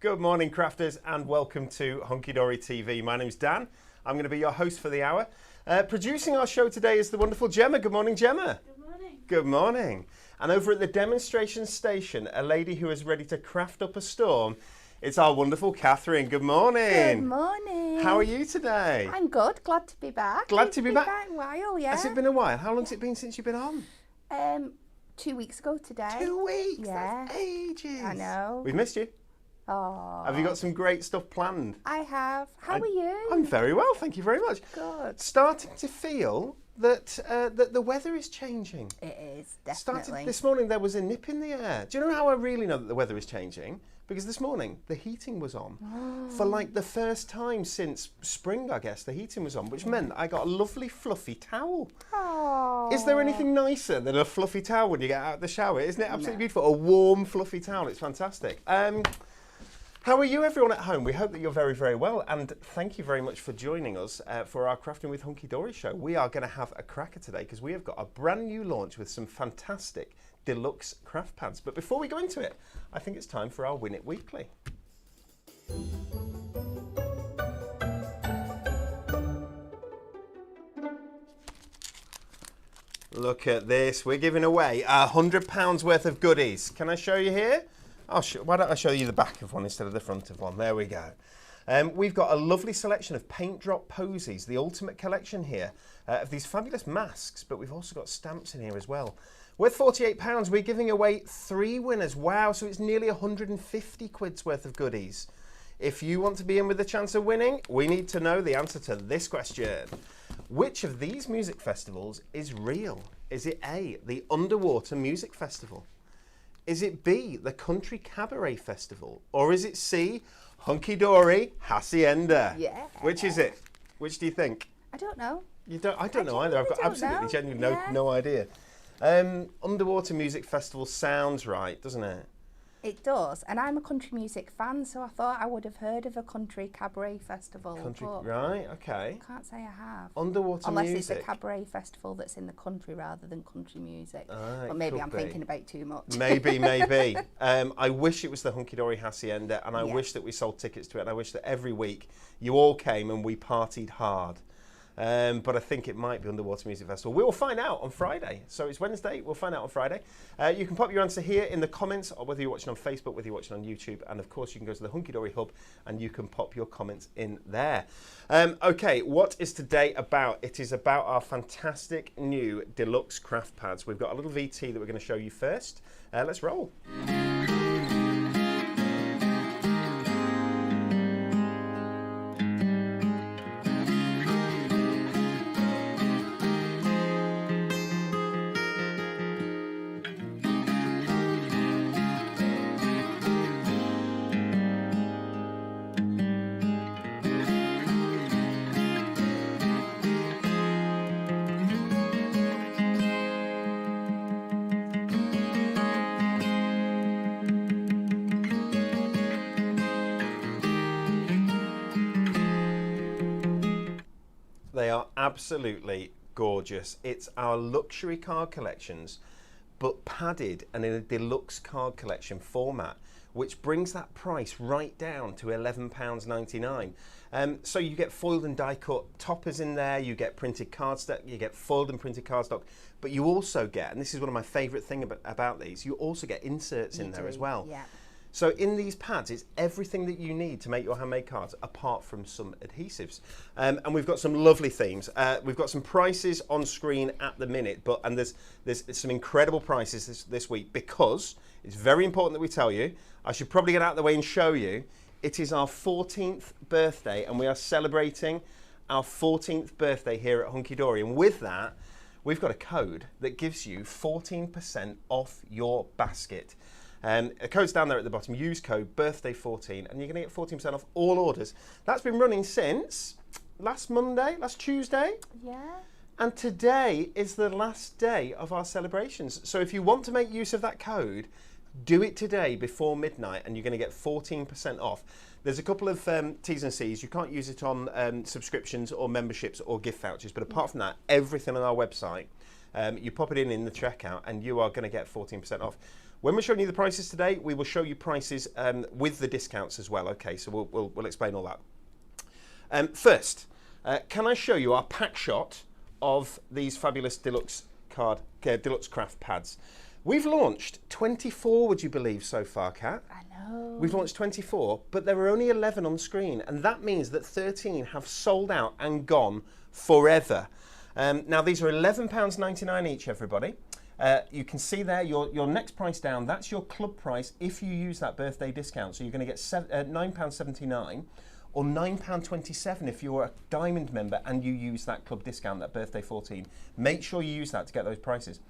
Good morning, crafters, and welcome to Hunkydory TV. My name's Dan. I'm going to be your host for the hour. Producing our show today is the wonderful Gemma. Good morning, Gemma. Good morning. Good morning. And over at the demonstration station, a lady who is ready to craft up a storm, it's our wonderful Catherine. Good morning. Good morning. How are you today? I'm good. Glad to be back. Glad to be back. A while, yeah. Has it been a while? How long's it been since you've been on? 2 weeks ago today. 2 weeks? Yeah. That's ages. I know. We've missed you. Oh. Have you got some great stuff planned? I have. How are you? I'm very well, thank you very much. Good. Starting to feel that that the weather is changing. It is, definitely. This morning there was a nip in the air. Do you know how I really know that the weather is changing? Because this morning the heating was on. For like the first time since spring, I guess, the heating was on, which meant I got a lovely fluffy towel. Oh. Is there anything nicer than a fluffy towel when you get out of the shower? Isn't it absolutely beautiful? A warm, fluffy towel. It's fantastic. How are you, everyone at home? We hope that you're very, very well, and thank you very much for joining us for our Crafting with Hunkydory show. We are going to have a cracker today because we have got a brand new launch with some fantastic Deluxe Craft Pads. But before we go into it, I think it's time for our Win It Weekly. Look at this. We're giving away £100 worth of goodies. Can I show you here? Why don't I show you the back of one instead of the front of one? There we go. We've got a lovely selection of paint drop posies, the ultimate collection here, of these fabulous masks, but we've also got stamps in here as well. Worth £48, we're giving away 3 winners. Wow, so it's nearly 150 quid's worth of goodies. If you want to be in with the chance of winning, we need to know the answer to this question. Which of these music festivals is real? Is it A, the Underwater Music Festival? Is it B, the Country Cabaret Festival? Or is it C, Hunkydory Hacienda? Yeah. Which is it? Which do you think? I don't know. You don't? I don't know either. I've got absolutely genuinely no idea. Underwater Music Festival sounds right, doesn't it? It does, and I'm a country music fan, so I thought I would have heard of a country cabaret festival. Right, okay. I can't say I have. Underwater Unless music. it's a cabaret festival that's in the country rather than country music. But maybe I'm thinking about too much. Maybe. I wish it was the Hunkydory Hacienda, and I wish that we sold tickets to it, and I wish that every week you all came and we partied hard. But I think it might be Underwater Music Festival. We will find out on Friday. So it's Wednesday, we'll find out on Friday. You can pop your answer here in the comments, or whether you're watching on Facebook, whether you're watching on YouTube, and of course you can go to the Hunkydory Hub and you can pop your comments in there. Okay, what is today about? It is about our fantastic new Deluxe Craft Pads. We've got a little VT that we're going to show you first. Let's roll. They are absolutely gorgeous. It's our luxury card collections, but padded and in a deluxe card collection format, which brings that price right down to £11.99. So you get foiled and die cut toppers in there, you get printed cardstock, you get foiled and printed cardstock, but you also get, and this is one of my favourite things about these, you also get inserts in there as well. Yeah. So in these pads, it's everything that you need to make your handmade cards, apart from some adhesives. And we've got some lovely themes. We've got some prices on screen at the minute, and there's some incredible prices this week, because it's very important that we tell you. I should probably get out of the way and show you. It is our 14th birthday, and we are celebrating our 14th birthday here at Hunkydory. And with that, we've got a code that gives you 14% off your basket. A code's down there at the bottom. Use code birthday14 and you're going to get 14% off all orders. That's been running since last Tuesday. Yeah. And today is the last day of our celebrations. So if you want to make use of that code, do it today before midnight and you're going to get 14% off. There's a couple of T's and C's. You can't use it on subscriptions or memberships or gift vouchers. But apart from that, everything on our website, you pop it in the checkout and you are going to get 14% off. When we're showing you the prices today, we will show you prices with the discounts as well. Okay, so we'll explain all that. First, can I show you our pack shot of these fabulous Deluxe Craft Pads? We've launched 24, would you believe, so far, Kat? I know. We've launched 24, but there are only 11 on screen, and that means that 13 have sold out and gone forever. Now, these are £11.99 each, everybody. You can see there your next price down, that's your club price if you use that birthday discount. So you're going to get £9.79 or £9.27 if you're a Diamond member and you use that club discount, that birthday 14. Make sure you use that to get those prices.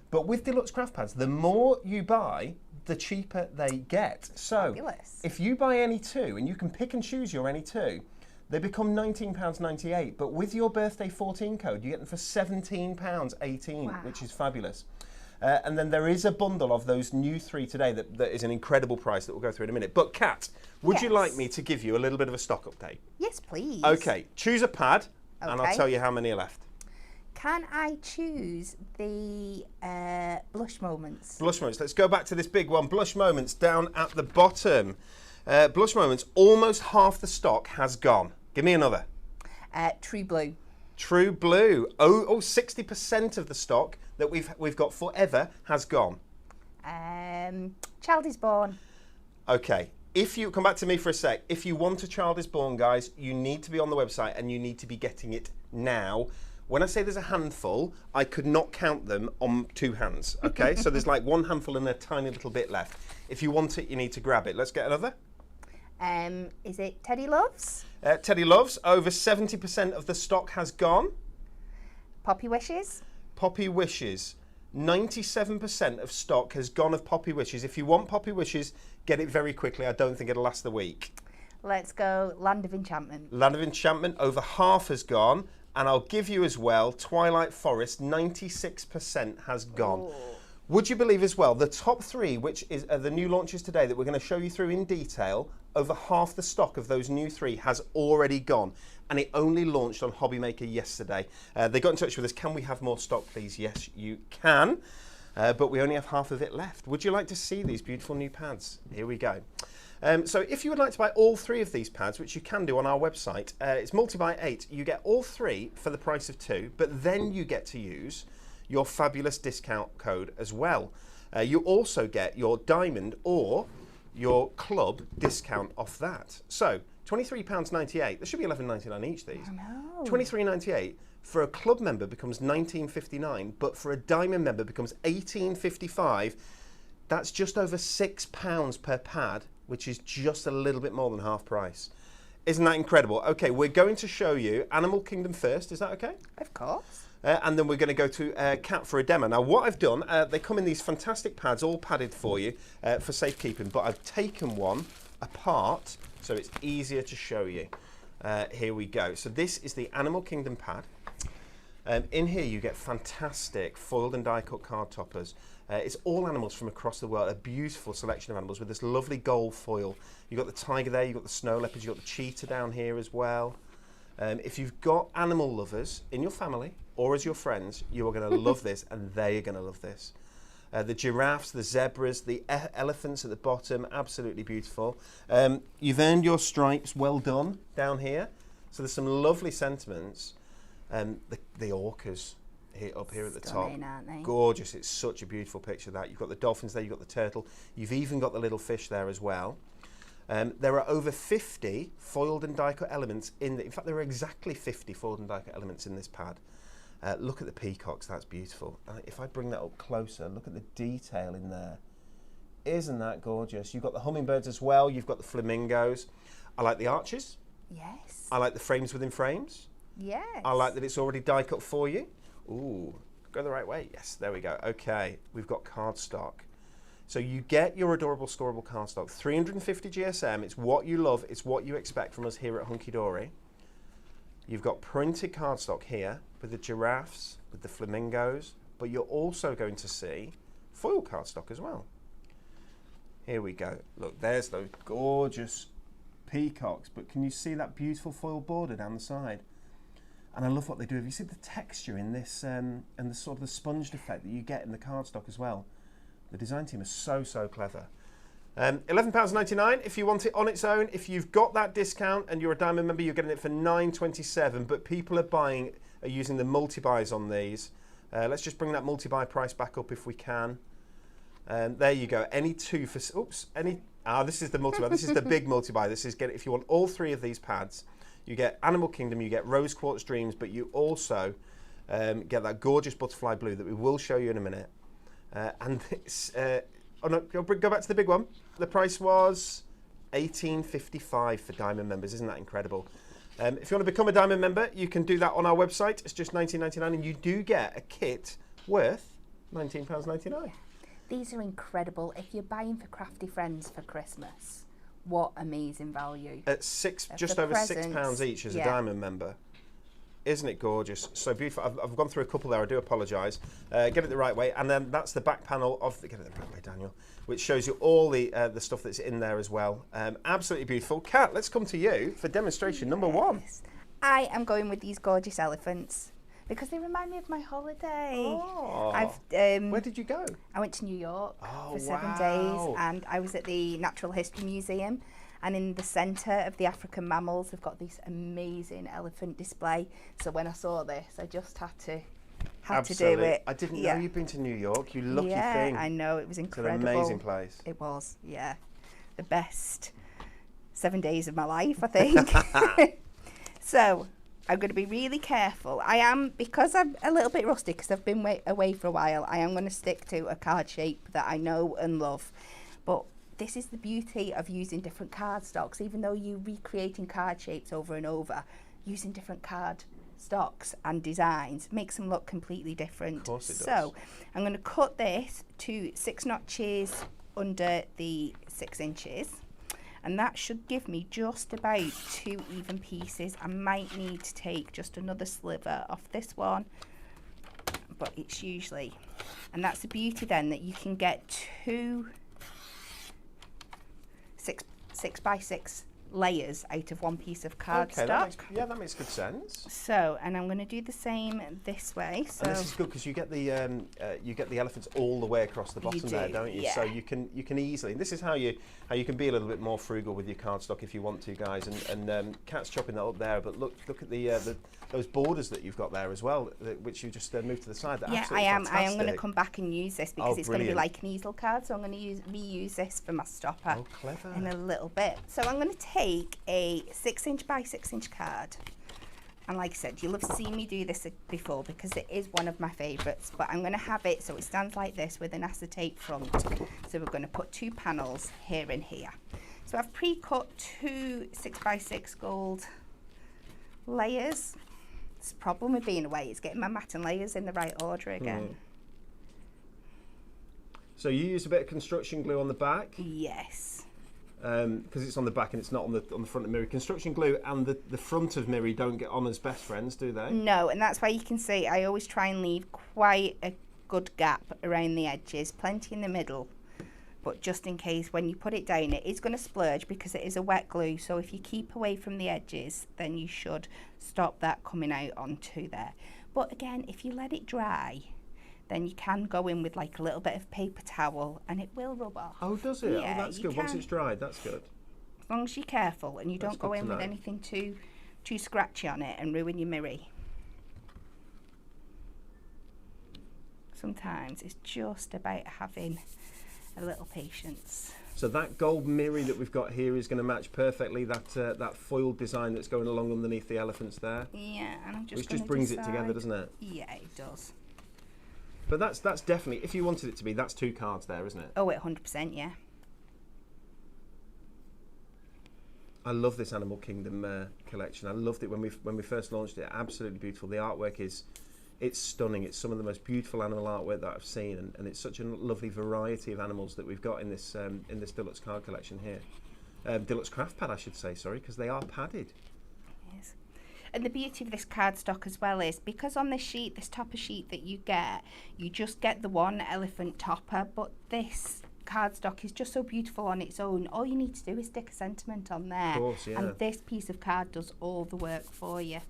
But with Deluxe Craft Pads, the more you buy, the cheaper they get. So Fabulous. if you buy any two, and you can pick and choose your any two, they become £19.98. But with your birthday 14 code, you get them for £17.18, Wow. which is fabulous. And then there is a bundle of those new 3 today that is an incredible price that we'll go through in a minute. But Kat, would you Yes. like me to give you a little bit of a stock update? Yes, please. Okay, choose a pad, and I'll Okay. tell you how many are left. Can I choose the blush moments? Blush Moments. Let's go back to this big one. Blush Moments down at the bottom. Blush Moments, almost half the stock has gone. Give me another. True blue. True Blue. 60% of the stock that we've got forever has gone. Child is born. Okay. If you come back to me for a sec, if you want a Child is Born, guys, you need to be on the website and you need to be getting it now. When I say there's a handful, I could not count them on 2 hands. Okay, so there's like 1 handful and a tiny little bit left. If you want it, you need to grab it. Let's get another. Is it Teddy Loves? Teddy Loves, over 70% of the stock has gone. Poppy Wishes? Poppy Wishes, 97% of stock has gone of Poppy Wishes. If you want Poppy Wishes, get it very quickly. I don't think it'll last the week. Let's go Land of Enchantment. Land of Enchantment, over half has gone. And I'll give you as well, Twilight Forest, 96% has gone. Ooh. Would you believe as well, the top 3, which is the new launches today that we're going to show you through in detail, over half the stock of those new 3 has already gone. And it only launched on Hobbymaker yesterday. They got in touch with us, can we have more stock, please? Yes, you can. But we only have half of it left. Would you like to see these beautiful new pads? Here we go. So if you would like to buy all 3 of these pads, which you can do on our website, it's multi-buy 8. You get all 3 for the price of 2, but then you get to use your fabulous discount code as well. You also get your Diamond or your club discount off that. So £23.98. There should be £11.99 each, these. I know. £23.98 for a club member becomes £19.59, but for a Diamond member becomes £18.55. That's just over £6 per pad, which is just a little bit more than half price. Isn't that incredible? Okay, we're going to show you Animal Kingdom first. Is that okay? Of course. And then we're going to go to Cat for a demo. Now, what I've done, they come in these fantastic pads, all padded for you for safekeeping, but I've taken one apart so it's easier to show you. Here we go. So this is the Animal Kingdom pad. In here you get fantastic foiled and die-cut card toppers. It's all animals from across the world, a beautiful selection of animals with this lovely gold foil. You've got the tiger there, you've got the snow leopards, you've got the cheetah down here as well. If you've got animal lovers in your family or as your friends, you are going to love this and they are going to love this. The giraffes, the zebras, the elephants at the bottom, absolutely beautiful. You've earned your stripes, well done, down here. So there's some lovely sentiments. The orcas up here at the top. Stunning, aren't they? Gorgeous, it's such a beautiful picture of that. You've got the dolphins there, you've got the turtle, you've even got the little fish there as well. There are over 50 foiled and die-cut elements in fact there are exactly 50 foiled and die-cut elements in this pad. Look at the peacocks, that's beautiful. If I bring that up closer, look at the detail in there. Isn't that gorgeous? You've got the hummingbirds as well, you've got the flamingos. I like the arches. Yes. I like the frames within frames. Yes. I like that it's already die cut for you. Ooh, go the right way. Yes, there we go. Okay, we've got cardstock. So you get your adorable scoreable cardstock. 350 GSM, it's what you love, it's what you expect from us here at Hunkydory. You've got printed cardstock here with the giraffes, with the flamingos, but you're also going to see foil cardstock as well. Here we go. Look, there's those gorgeous peacocks, but can you see that beautiful foil border down the side? And I love what they do. Have you seen the texture in this and the sort of the sponged effect that you get in the cardstock as well? The design team is so clever. £11.99 if you want it on its own. If you've got that discount and you're a Diamond member, you're getting it for £9.27. But people are using the multi-buys on these. Let's just bring that multi-buy price back up if we can. There you go. Any two for this is the multi-buy. This is the big multi-buy. This is if you want all 3 of these pads, you get Animal Kingdom, you get Rose Quartz Dreams, but you also get that gorgeous butterfly blue that we will show you in a minute. And it's go back to the big one. The price was $18.55 for Diamond members. Isn't that incredible? If you want to become a Diamond member, you can do that on our website. It's just $19.99, and you do get a kit worth £19.99. These are incredible. If you're buying for crafty friends for Christmas, what amazing value. At just over £6 each as a Diamond member. Isn't it gorgeous? So beautiful. I've gone through a couple there. I do apologise. Get it the right way. And then that's the back panel of get it the right way, Daniel, which shows you all the stuff that's in there as well. Absolutely beautiful. Kat, let's come to you for demonstration number 1. I am going with these gorgeous elephants because they remind me of my holiday. Oh. Where did you go? I went to New York for 7 days, and I was at the Natural History Museum. And in the centre of the African mammals, they've got this amazing elephant display. So when I saw this, I just had to do it. I didn't know you'd been to New York. You lucky thing. Yeah, I know. It was incredible. It's an amazing place. It was, yeah. The best 7 days of my life, I think. So I'm going to be really careful. Because I'm a little bit rusty, because I've been away for a while, I am going to stick to a card shape that I know and love. But this is the beauty of using different card stocks. Even though you're recreating card shapes over and over, using different card stocks and designs makes them look completely different. Of course it does. So I'm going to cut this to 6 notches under the 6 inches. And that should give me just about 2 even pieces. I might need to take just another sliver off this one, but it's usually, and that's the beauty then, that you can get 2 6 by 6 layers out of one piece of cardstock. That makes good sense. So, and I'm going to do the same this way. So and this is good because you get the elephants all the way across the bottom there, don't you? Yeah. So you can easily. And this is how you can be a little bit more frugal with your cardstock if you want to, guys. And Kat's chopping that up there, but look at the those borders that you've got there as well, which you just moved to the side. Yeah, I am going to come back and use this because it's going to be like an easel card. So I'm going to reuse this for my stopper. Oh, clever. In a little bit. So I'm going to take a 6 inch by 6 inch card. And like I said, you'll have seen me do this before because it is one of my favourites. But I'm going to have it so it stands like this with an acetate front. So we're going to put 2 panels here and here. So I've pre-cut 2 6 by 6 gold layers. The problem with being away is getting my mat and layers in the right order again. So you use a bit of construction glue on the back? Yes. Because it's on the back and it's not on the front of Miri. Construction glue and the front of Miri don't get on as best friends, do they? No, and that's why you can see I always try and leave quite a good gap around the edges, plenty in the middle. But just in case when you put it down, it is going to splurge because it is a wet glue. So if you keep away from the edges, then you should stop that coming out onto there. But again, if you let it dry, then you can go in with like a little bit of paper towel and it will rub off. Oh, does it? Yeah, oh, that's good. Once it's dried, that's good. As long as you're careful and you don't go in with anything too scratchy on it and ruin your Miri. Sometimes it's just about having a little patience. So that gold Miri that we've got here is going to match perfectly that foiled design that's going along underneath the elephants there. Yeah, and I'm just which just brings it together, doesn't it? Yeah, it does. But that's definitely, if you wanted it to be, that's 2 cards there, isn't it? Oh, 100%, yeah. I love this Animal Kingdom collection. I loved it when we first launched it. Absolutely beautiful. The artwork it's stunning. It's some of the most beautiful animal artwork that I've seen, and it's such a lovely variety of animals that we've got in this Deluxe card collection here. Deluxe Craft Pad, I should say, sorry, because they are padded. Yes. And the beauty of this cardstock as well is because on this sheet, this topper sheet that you just get the one elephant topper, but this cardstock is just so beautiful on its own. All you need to do is stick a sentiment on there. Of course, yeah. And this piece of card does all the work for you.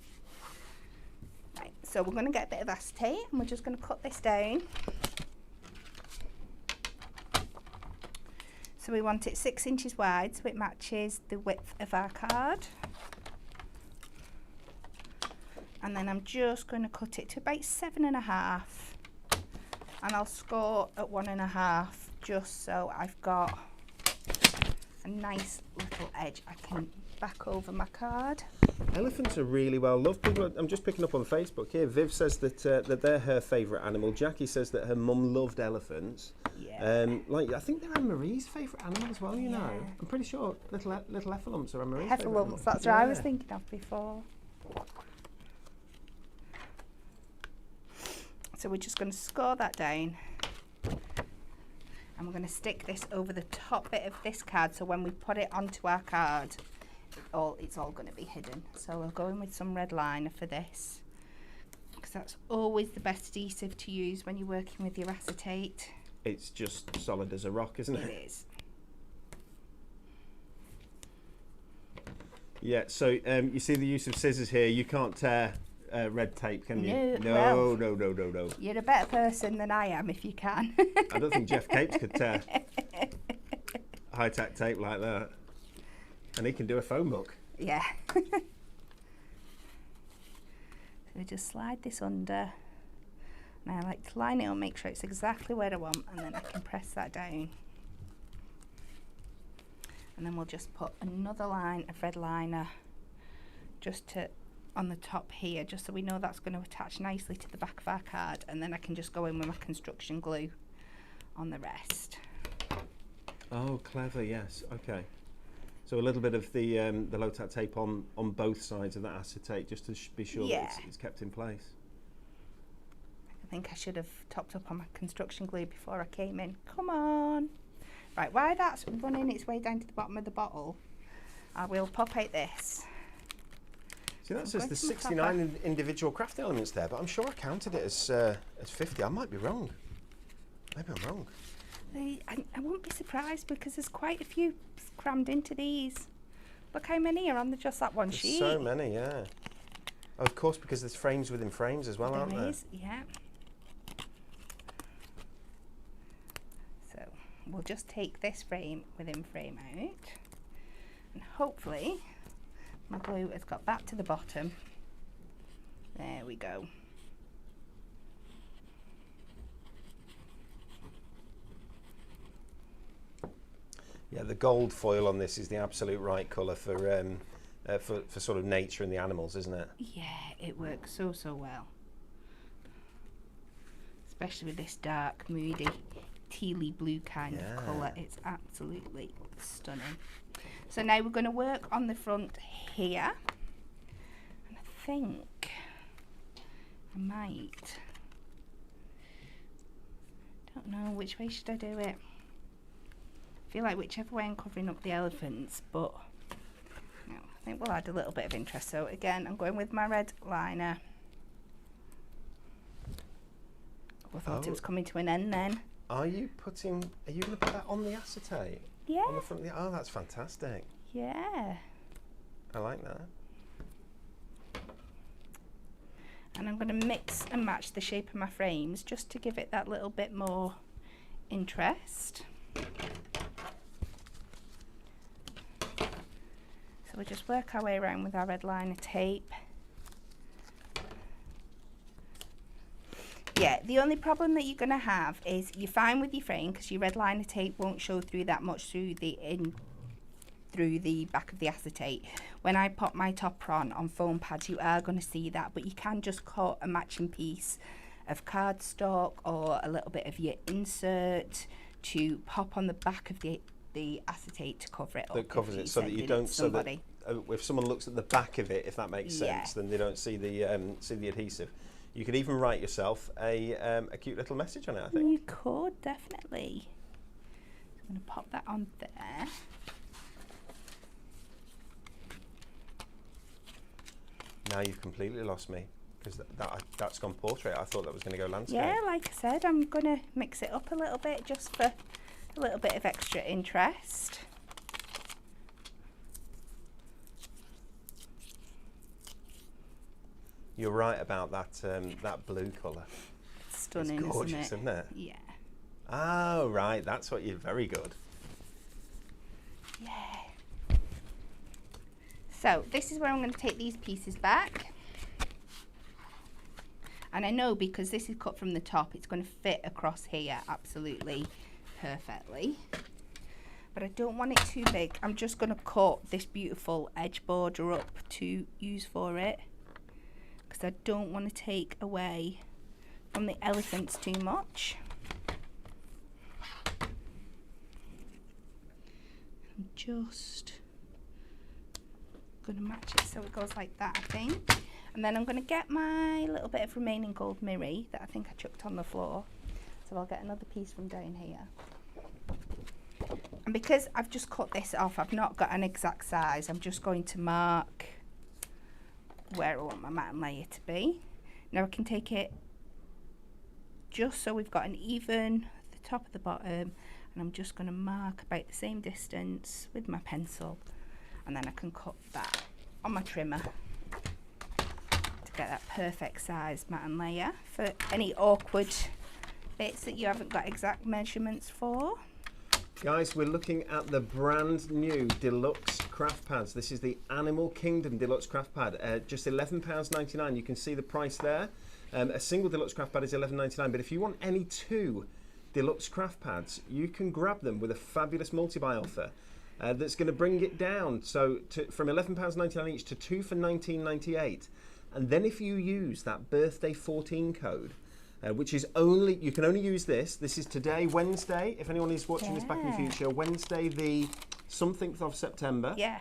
Right, so we're going to get a bit of acetate and we're just going to cut this down. So we want it 6 inches wide, so it matches the width of our card. And then I'm just going to cut it to about 7.5, and I'll score at 1.5 just so I've got a nice little edge I can back over my card. Elephants are really well loved. People, I'm just picking up on Facebook here. Viv says that that they're her favourite animal. Jackie says that her mum loved elephants. Yeah. Like I think they're Anne Marie's favourite animal as well. You know, I'm pretty sure little heffalumps are Anne Marie's favourite animal. Heffalumps, that's what I was thinking of before. So we're just going to score that down, and we're going to stick this over the top bit of this card, so when we put it onto our card, it's all going to be hidden. So we'll go in with some red liner for this, because that's always the best adhesive to use when you're working with your acetate. It's just solid as a rock, isn't it? It is. Yeah, so you see the use of scissors here. You can't tear red tape, can you? No. No. You're a better person than I am if you can. I don't think Jeff Capes could tear high-tack tape like that. And he can do a phone book. Yeah. So we just slide this under. And I like to line it up, make sure it's exactly where I want, and then I can press that down. And then we'll just put another line of red liner just on the top here, just so we know that's going to attach nicely to the back of our card, and then I can just go in with my construction glue on the rest. Oh, clever, yes, okay. So a little bit of the low-tack tape on both sides of that acetate, just to be sure that it's kept in place. I think I should have topped up on my construction glue before I came in. Come on. Right, while that's running its way down to the bottom of the bottle, I will pop out this. See, that says there's 69 individual craft elements there, but I'm sure I counted it as 50. I might be wrong. Maybe I'm wrong. I won't be surprised, because there's quite a few crammed into these. Look how many are on just that one sheet. So many, yeah. Oh, of course, because there's frames within frames as well, aren't there? There is, yeah. So we'll just take this frame within frame out, and hopefully my glue has got back to the bottom. There we go. Yeah, the gold foil on this is the absolute right colour for sort of nature and the animals, isn't it? Yeah, it works so well. Especially with this dark, moody, tealy blue kind of colour. It's absolutely stunning. So now we're going to work on the front here. And I think I might... don't know, which way should I do it? I feel like whichever way I'm covering up the elephants, but no, I think we'll add a little bit of interest. So again, I'm going with my red liner. I thought it was coming to an end then. Are you going to put that on the acetate? Yeah. On the front of the, oh, that's fantastic. Yeah. I like that. And I'm going to mix and match the shape of my frames just to give it that little bit more interest. So we'll just work our way around with our red liner tape. Yeah, the only problem that you're going to have is you're fine with your frame because your red liner tape won't show through that much through the back of the acetate. When I pop my topper on foam pads, you are going to see that, but you can just cut a matching piece of cardstock or a little bit of your insert to pop on the back of the acetate to cover it up. That covers it so that you don't, so that if someone looks at the back of it, if that makes sense, then they don't see the adhesive. You could even write yourself a cute little message on it, I think. You could, definitely. So I'm going to pop that on there. Now you've completely lost me, because that's gone portrait. I thought that was going to go landscape. Yeah, like I said, I'm going to mix it up a little bit just for a little bit of extra interest. You're right about that that blue colour. It's stunning, it's gorgeous, isn't it? Yeah. Oh, right, that's what you're very good. Yeah. So this is where I'm going to take these pieces back. And I know because this is cut from the top, it's going to fit across here absolutely perfectly. But I don't want it too big. I'm just going to cut this beautiful edge border up to use for it, because I don't want to take away from the elephants too much. I'm just going to match it so it goes like that, I think. And then I'm going to get my little bit of remaining gold mirri that I think I chucked on the floor. So I'll get another piece from down here. And because I've just cut this off, I've not got an exact size. I'm just going to mark where I want my mat and layer to be. Now I can take it just so we've got an even the top of the bottom, and I'm just going to mark about the same distance with my pencil, and then I can cut that on my trimmer to get that perfect size mat and layer for any awkward bits that you haven't got exact measurements for. Guys, we're looking at the brand new Deluxe Craft Pads. This is the Animal Kingdom Deluxe Craft Pad. Just £11.99. You can see the price there. A single Deluxe Craft Pad is £11.99, but if you want any two Deluxe Craft Pads, you can grab them with a fabulous multi-buy offer that's going to bring it down from £11.99 each to two for £19.98. And then if you use that birthday 14 code, which is you can only use this. This is today, Wednesday. If anyone is watching this back in the future, Wednesday the something of September. Yeah.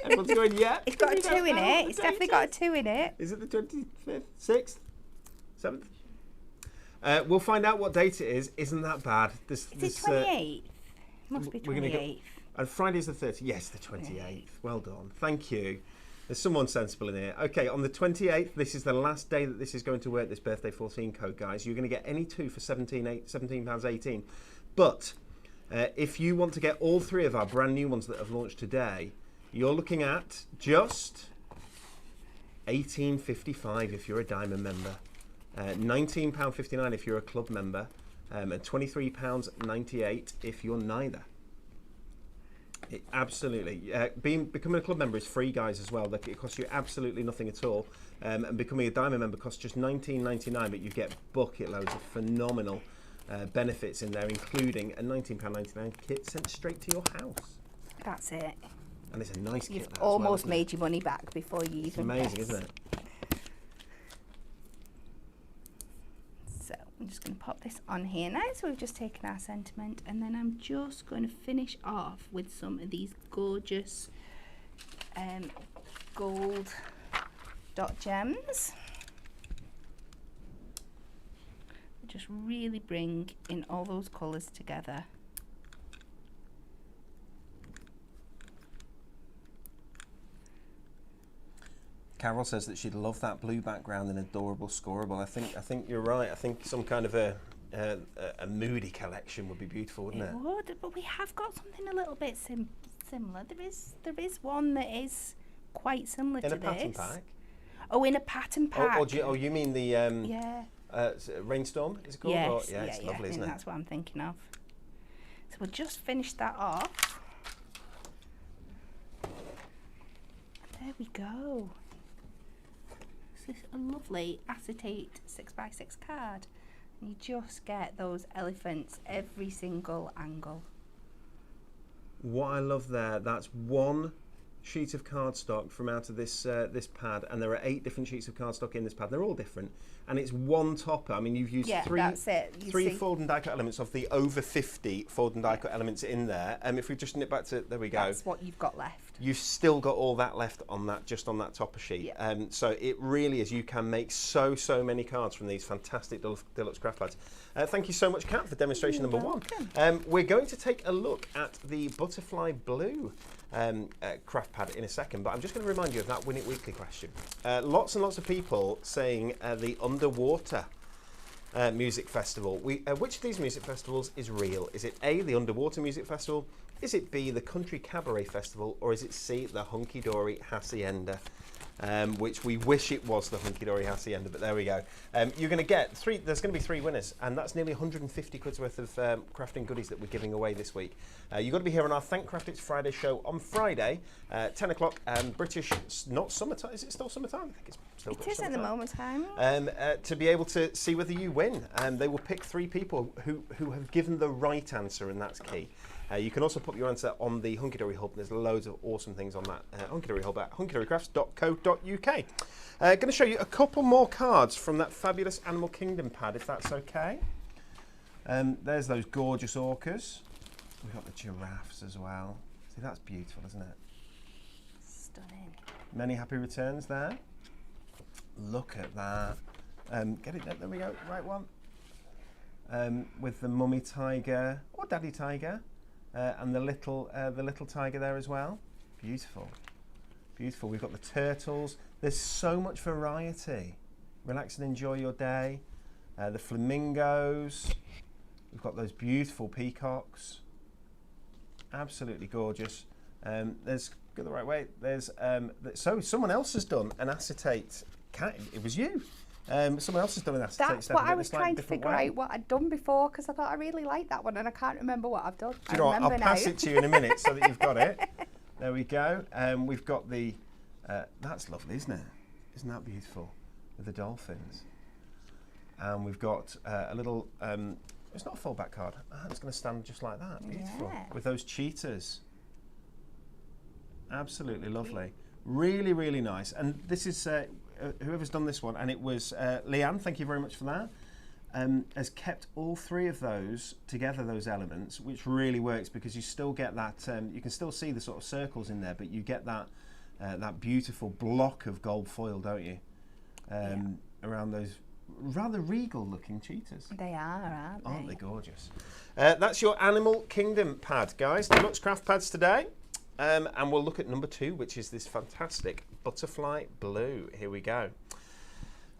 Everyone's going, yeah. It's got a 2 in it. It's definitely got a 2 in it. Is it the 25th, 6th, 7th? We'll find out what date it is. Isn't that bad? Is it 28th? Must be 28th. And Friday's the 30th. Yes, the 28th. Well done. Thank you. There's someone sensible in here. Okay, on the 28th, this is the last day that this is going to work, this birthday 14 code, guys. You're going to get any two for £17.18. But if you want to get all three of our brand new ones that have launched today, you're looking at just $18.55 if you're a Diamond member, £19.59 if you're a Club member, and £23.98 if you're neither. Absolutely. Becoming a Club member is free, guys, as well. It costs you absolutely nothing at all. And becoming a Diamond member costs just $19.99, but you get bucket loads of phenomenal benefits in there, including a £19.99 kit sent straight to your house. That's it. And it's a nice kit. You've almost made your money back before you even. It's amazing, isn't it? So I'm just going to pop this on here now. So we've just taken our sentiment, and then I'm just going to finish off with some of these gorgeous gold dot gems. Just really bring in all those colours together. Carol says that she'd love that blue background and adorable scoreable. I think you're right. I think some kind of a moody collection would be beautiful, wouldn't it? It would, but we have got something a little bit similar. There is one that is quite similar to this. In a pattern pack? Oh, in a pattern pack. You mean the yeah. Rainstorm, is it called? Yes, or, yeah, it's lovely, isn't it? That's what I'm thinking of. So we'll just finish that off. There we go. This is a lovely acetate 6x6 card. And you just get those elephants every single angle. What I love there, that's one sheet of cardstock from out of this this pad, and there are 8 different sheets of cardstock in this pad. They're all different, and it's one topper. I mean, you've used three fold and die cut elements of the over 50 fold and die cut elements in there. If we just knit back to, there we go. That's what you've got left. You've still got all that left on that, just on that topper sheet. Yeah. So it really is, you can make so many cards from these fantastic Deluxe Craft Pads. Thank you so much, Kat, for demonstration number 1. We're going to take a look at the Butterfly Blue craft pad in a second, but I'm just going to remind you of that Win It Weekly question. Lots and lots of people saying the Underwater Music Festival. Which of these music festivals is real? Is it A, the Underwater Music Festival? Is it B, the Country Cabaret Festival? Or is it C, the Hunkydory Hacienda which we wish it was the Hunkydory Hacienda, but there we go. You're going to get there's going to be 3 winners, and that's nearly 150 quid's worth of crafting goodies that we're giving away this week. You've got to be here on our Thank Craft It's Friday show on Friday, 10 o'clock, British, not summertime, is it still summertime? I think it's still It is at the moment time. to be able to see whether you win. They will pick 3 people who have given the right answer, and that's key. You can also put your answer on the Hunkydory Hub. There's loads of awesome things on that Hunkydory Hub at hunkydorycrafts.co.uk. Going to show you a couple more cards from that fabulous Animal Kingdom pad, if that's okay. There's those gorgeous orcas. We've got the giraffes as well. See, that's beautiful, isn't it? Stunning. Many happy returns there. Look at that. Get it, there we go, right one. With the mummy tiger, or daddy tiger. And the little tiger there as well. Beautiful, beautiful. We've got the turtles. There's so much variety. Relax and enjoy your day. The flamingos. We've got those beautiful peacocks. Absolutely gorgeous. There's go the right way. There's so someone else has done an acetate cat. It was you. Someone else has done an acetate. That's what I was trying to figure out what I'd done before, because I thought I really liked that one and I can't remember what I've done. Do you know what? I'll pass it to you in a minute so that you've got it. There we go. We've got the, that's lovely, isn't it? Isn't that beautiful? With the dolphins. And we've got a little, it's not a foldback card. It's going to stand just like that. Beautiful. Yeah. With those cheetahs. Absolutely lovely. Really, really nice. And this is whoever's done this one, and it was Leanne, thank you very much for that, has kept all 3 of those together, those elements, which really works because you still get that, you can still see the sort of circles in there, but you get that that beautiful block of gold foil, don't you? Around those rather regal looking cheetahs. They are, aren't they gorgeous? That's your Animal Kingdom pad, guys. Deluxe Craft Pads today. And we'll look at number 2, which is this fantastic butterfly blue. Here we go.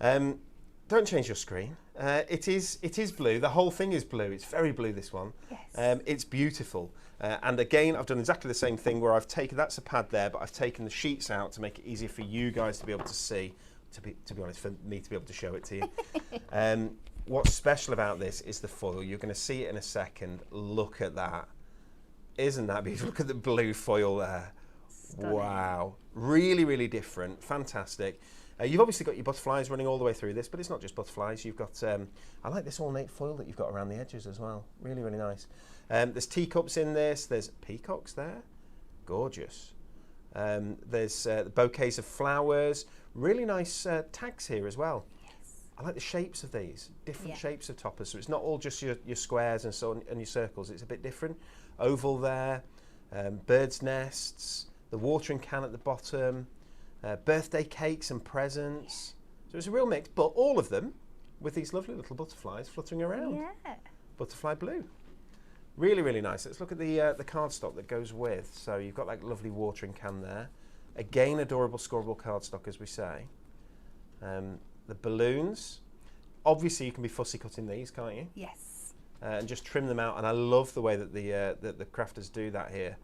Don't change your screen. It is blue. The whole thing is blue. It's very blue, this one. Yes. It's beautiful. And again, I've done exactly the same thing where I've taken, that's a pad there, but I've taken the sheets out to make it easier for you guys to be able to see, to be honest, for me to be able to show it to you. What's special about this is the foil. You're going to see it in a second. Look at that. Isn't that beautiful? Look at the blue foil there. Stunning. Wow. Really, really different. Fantastic. You've obviously got your butterflies running all the way through this, but it's not just butterflies. You've got, I like this ornate foil that you've got around the edges as well. Really, really nice. There's teacups in this. There's peacocks there. Gorgeous. There's bouquets of flowers. Really nice tags here as well. I like the shapes of these, different shapes of toppers. So it's not all just your squares and so on, and your circles. It's a bit different. Oval there, birds' nests, the watering can at the bottom, birthday cakes and presents. So it's a real mix, but all of them with these lovely little butterflies fluttering around. Yeah. Butterfly blue. Really, really nice. Let's look at the cardstock that goes with. So you've got that lovely watering can there. Again, adorable scoreable cardstock, as we say. The balloons. Obviously, you can be fussy cutting these, can't you? Yes. And just trim them out. And I love the way that the crafters do that here.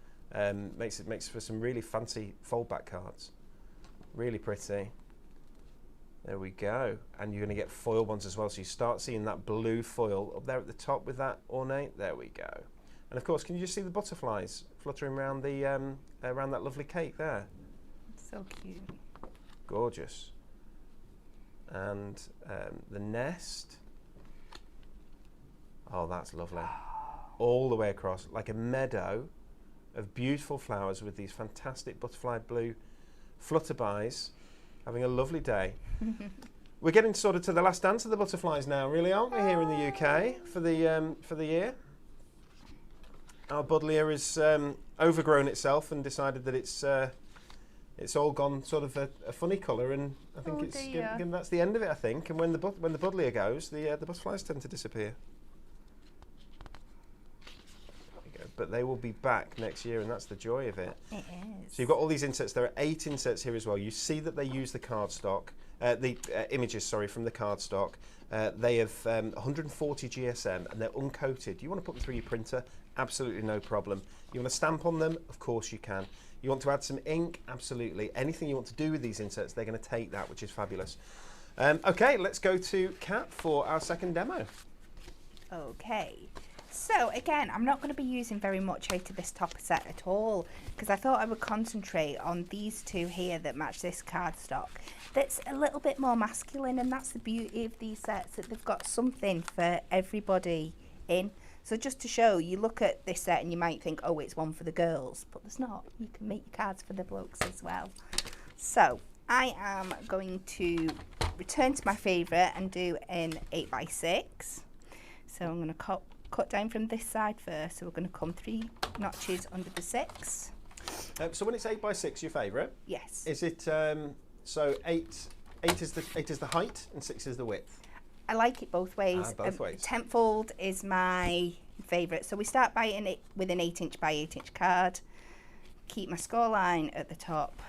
Makes for some really fancy foldback cards. Really pretty. There we go. And you're going to get foil ones as well. So you start seeing that blue foil up there at the top with that ornate. There we go. And of course, can you just see the butterflies fluttering around the around that lovely cake there? So cute. Gorgeous. And the nest. Oh, that's lovely. All the way across, like a meadow of beautiful flowers with these fantastic butterfly blue flutterbys, having a lovely day. We're getting sort of to the last dance of the butterflies now, really, aren't we, here in the UK for the year? Our buddleia has overgrown itself and decided that it's all gone sort of a funny colour, and I think that's the end of it, I think. And when the buddleia goes, the butterflies tend to disappear. But they will be back next year, and that's the joy of it. It is. So you've got all these inserts. There are 8 inserts here as well. You see that they use the cardstock. images, sorry, from the cardstock. They have 140 GSM and they're uncoated. You want to put them through your printer? Absolutely no problem. You want to stamp on them? Of course you can. You want to add some ink? Absolutely. Anything you want to do with these inserts, they're going to take that, which is fabulous. Okay, let's go to Kat for our second demo. Okay, so again, I'm not going to be using very much out of this topper set at all, because I thought I would concentrate on these two here that match this cardstock. That's a little bit more masculine, and that's the beauty of these sets, that they've got something for everybody in. So just to show, you look at this set and you might think, oh, it's one for the girls, but there's not. You can make your cards for the blokes as well. So I am going to return to my favourite and do an 8x6. So I'm going to cut down from this side first. So we're going to come 3 notches under the 6. So when it's 8x6, your favourite? Yes. Is it so 8 is the height and 6 is the width? I like it both ways. Both ways. Tenfold is my favourite. So we start with an 8" by 8" card. Keep my score line at the top.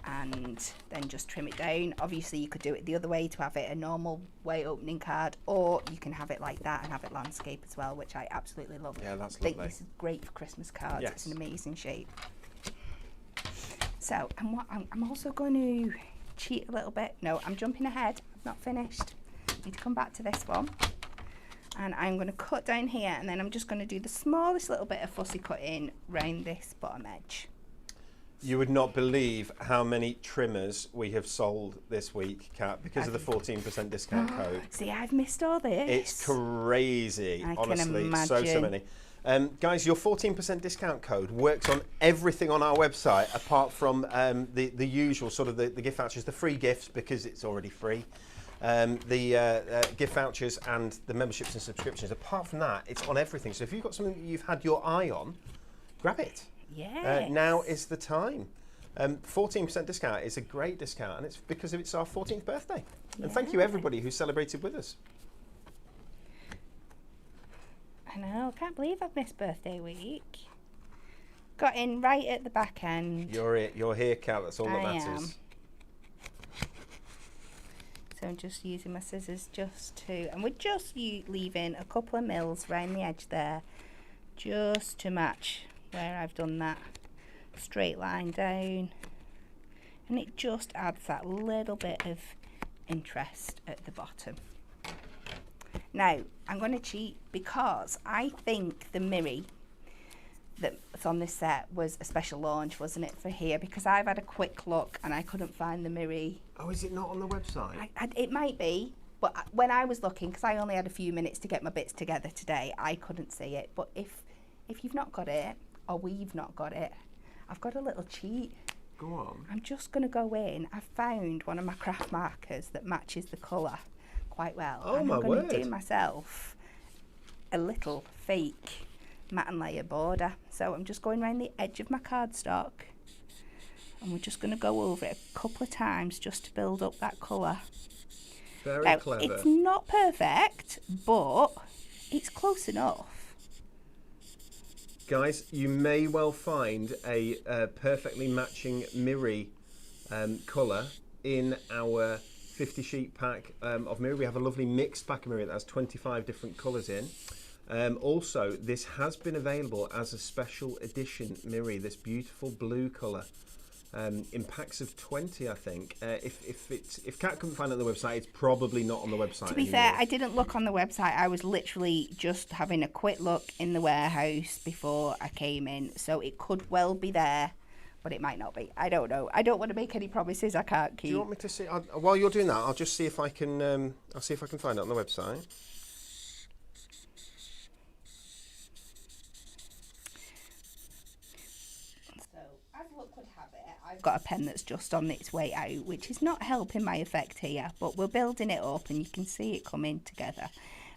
And then just trim it down. Obviously you could do it the other way to have it a normal way opening card, or you can have it like that and have it landscape as well, which I absolutely love. Yeah, that's lovely. lovely. This is great for Christmas cards. Yes. It's an amazing shape. So I'm also going to cheat a little bit. No, I'm jumping ahead. I'm not finished. Need to come back to this one. And I'm going to cut down here, and then I'm just going to do the smallest little bit of fussy cutting round this bottom edge. You would not believe how many trimmers we have sold this week, Kat, because of the 14% discount code. See, I've missed all this. It's crazy, I honestly. can imagine. So many. Guys, your 14% discount code works on everything on our website, apart from the usual sort of the gift vouchers, the free gifts, because it's already free. The gift vouchers and the memberships and subscriptions. Apart from that, it's on everything. So if you've got something that you've had your eye on, grab it. Yes. Now is the time. 14% discount is a great discount, and it's because it's our 14th birthday. And thank you everybody who celebrated with us. I know, I can't believe I've missed birthday week. Got in right at the back end. You're here, Kat, that's all that matters. am. So I'm just using my scissors and we're just leaving a couple of mils around the edge there, just to match where I've done that straight line down, and it just adds that little bit of interest at the bottom. Now I'm going to cheat, because I think the Miri that's on this set was a special launch, wasn't it, for here, because I've had a quick look and I couldn't find the Miri. Oh, is it not on the website? It might be, but when I was looking, because I only had a few minutes to get my bits together today, I couldn't see it. But if you've not got it, or we've not got it, I've got a little cheat. Go on. I'm just going to go in. I've found one of my craft markers that matches the colour quite well. Oh, and my I'm going word. to do myself a little fake matte and layer border. So I'm just going around the edge of my cardstock, and we're just going to go over it a couple of times just to build up that colour. Very now, clever. It's not perfect, but it's close enough. Guys, you may well find a perfectly matching Miri colour in our 50 sheet pack of Miri. We have a lovely mixed pack of Miri that has 25 different colours in. Also, this has been available as a special edition Miri, this beautiful blue colour, in packs of 20, I think. If Kat couldn't find it on the website, it's probably not on the website To be anymore. fair, I didn't look on the website. I was literally just having a quick look in the warehouse before I came in, so it could well be there, but it might not be. I don't know. I don't want to make any promises I can't keep. Do you want me to see? While you're doing that, I'll just see if I can. I'll see if I can find it on the website. I've got a pen that's just on its way out, which is not helping my effect here, but we're building it up and you can see it coming together.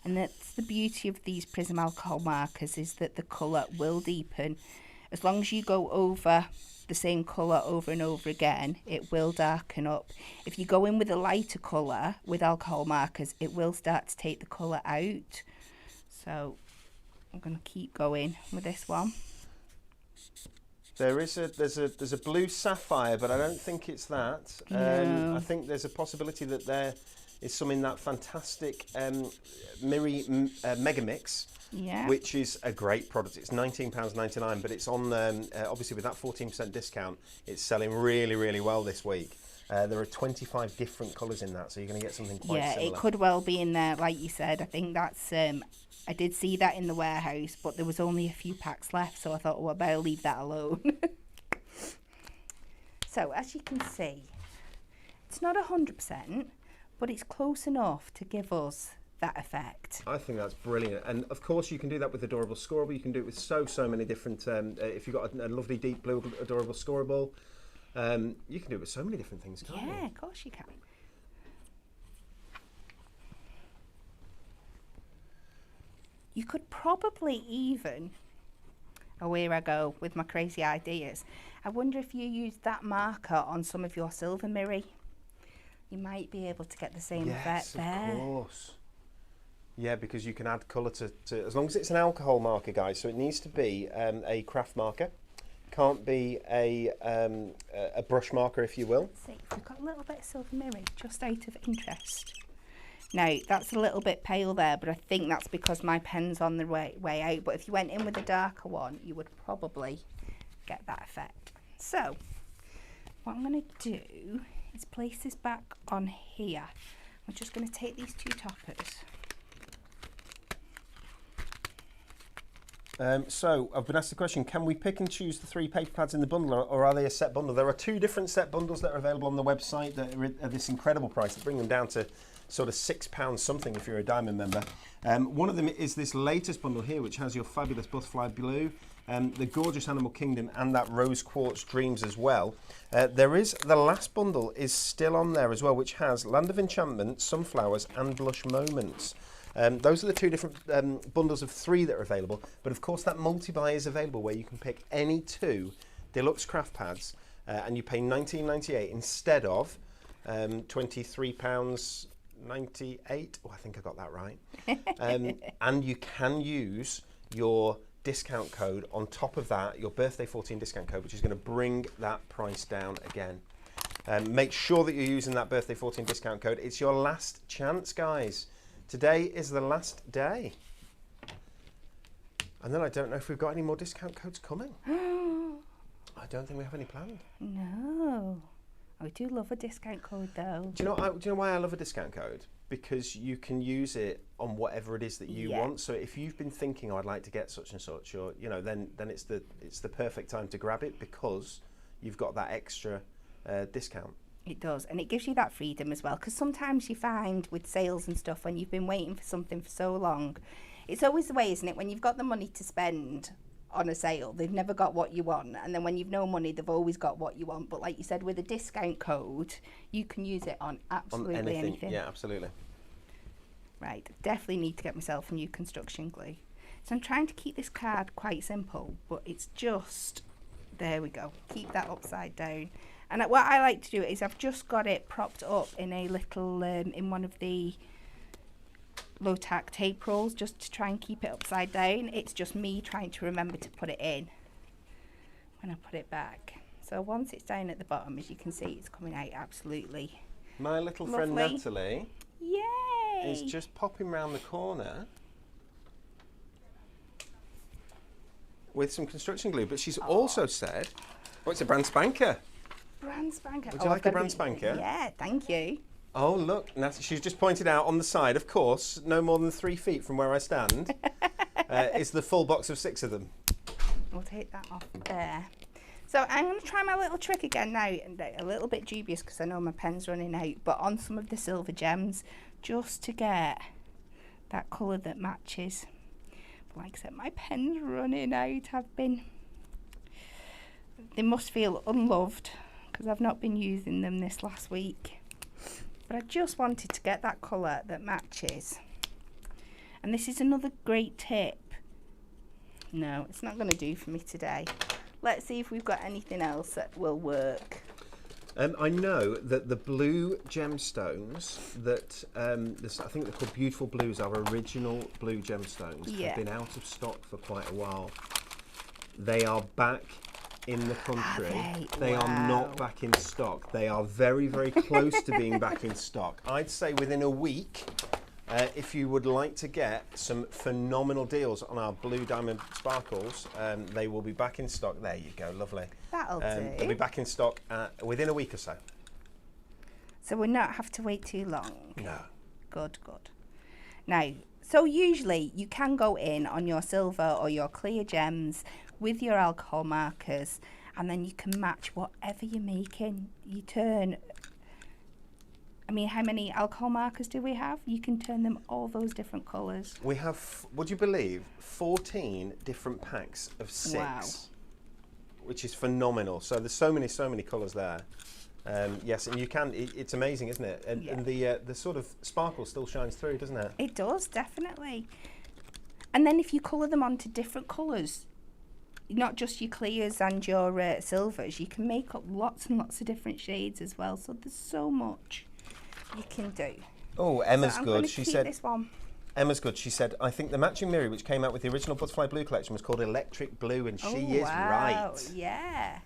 And that's the beauty of these Prism alcohol markers, is that the colour will deepen. As long as you go over the same colour over and over again, it will darken up. If you go in with a lighter colour with alcohol markers, it will start to take the colour out. So I'm going to keep going with this one. There's a blue sapphire, but I don't think it's that. No. I think there's a possibility that there is some in that fantastic Mega Mix, Yeah. which is a great product. It's £19.99, but it's on obviously with that 14% discount, it's selling really, really well this week. There are 25 different colours in that, so you're going to get something quite similar. Yeah, it could well be in there, like you said. I think that's. I did see that in the warehouse, but there was only a few packs left, so I thought, well, I better leave that alone. So, as you can see, it's not 100%, but it's close enough to give us that effect. I think that's brilliant, and of course you can do that with adorable scoreable. You can do it with so many different. If you've got a lovely deep blue adorable scoreable, you can do it with so many different things, can't you? Yeah, of course you can. You could probably even, oh, here I go with my crazy ideas. I wonder if you use that marker on some of your silver mirror, you might be able to get the same effect there. Yes, of course. Yeah, because you can add colour to, as long as it's an alcohol marker, guys. So it needs to be a craft marker. Can't be a brush marker, if you will. See, we've got a little bit of silver mirror, just out of interest. Now, that's a little bit pale there, but I think that's because my pen's on the way out. But if you went in with a darker one, you would probably get that effect. So, what I'm going to do is place this back on here. I'm just going to take these two toppers. So, I've been asked the question, can we pick and choose the 3 paper pads in the bundle, or are they a set bundle? There are 2 different set bundles that are available on the website that are at this incredible price that bring them down to sort of £6 something if you're a Diamond member. One of them is this latest bundle here, which has your fabulous Butterfly Blue, the gorgeous Animal Kingdom, and that Rose Quartz Dreams as well. The last bundle is still on there as well, which has Land of Enchantment, Sunflowers, and Blush Moments. Those are the 2 different bundles of 3 that are available, but of course that multi-buy is available where you can pick any 2 Deluxe Craft Pads and you pay £19.98 instead of £23.98. Oh, I think I got that right. And you can use your discount code on top of that, your birthday 14 discount code, which is going to bring that price down again. Make sure that you're using that birthday 14 discount code. It's your last chance, guys. Today is the last day. And then I don't know if we've got any more discount codes coming. I don't think we have any planned. No. I do love a discount code though. Do you know why I love a discount code? Because you can use it on whatever it is that you want. So if you've been thinking, oh, I'd like to get such and such, or then it's the perfect time to grab it because you've got that extra discount. It does, and it gives you that freedom as well, because sometimes you find with sales and stuff, when you've been waiting for something for so long, it's always the way, isn't it? When you've got the money to spend on a sale, they've never got what you want, and then when you've no money, they've always got what you want. But like you said, with a discount code, you can use it on absolutely anything. Yeah, absolutely. Right, definitely need to get myself a new construction glue. So I'm trying to keep this card quite simple, but it's just, there we go, keep that upside down. And what I like to do is I've just got it propped up in a little, in one of the low tack tape rolls, just to try and keep it upside down. It's just me trying to remember to put it in when I put it back. So once it's down at the bottom, as you can see, it's coming out absolutely My little lovely. friend Natalie Yay! is just popping round the corner with some construction glue, but she's also said, oh, it's a brand spanker. Brand spanker. Would you like a brand spanker? Yeah, thank you. Oh, look, she's just pointed out on the side, of course, no more than 3 feet from where I stand, is the full box of 6 of them. We'll take that off there. So I'm going to try my little trick again now, and a little bit dubious because I know my pen's running out, but on some of the silver gems, just to get that colour that matches. But like I said, my pen's running out. They must feel unloved because I've not been using them this last week. But I just wanted to get that colour that matches. And this is another great tip. No, it's not going to do for me today. Let's see if we've got anything else that will work. I know that the blue gemstones that, I think they're called Beautiful Blues, our original blue gemstones, have been out of stock for quite a while. They are back in the country. They? They are Wow. not back in stock. They are very, very close to being back in stock. I'd say within a week, if you would like to get some phenomenal deals on our Blue Diamond Sparkles, they will be back in stock. There you go, lovely. That'll do. They'll be back in stock within a week or so. So we'll not have to wait too long. No. Good, good. Now, so usually you can go in on your silver or your clear gems with your alcohol markers, and then you can match whatever you're making. You turn, I mean, how many alcohol markers do we have? You can turn them all those different colours. We have, would you believe, 14 different packs of 6, Wow. which is phenomenal. So there's so many colours there. Yes, and you can, it's amazing, isn't it? And, Yeah. and the sort of sparkle still shines through, doesn't it? It does, definitely. And then if you colour them onto different colours, not just your clears and your silvers, you can make up lots and lots of different shades as well. So there's so much you can do. Oh, Emma's So I'm good. gonna She keep said, this one. Emma's good. She said, I think the matching mirror which came out with the original Butterfly Blue collection was called Electric Blue, and she is wow. right. Yeah.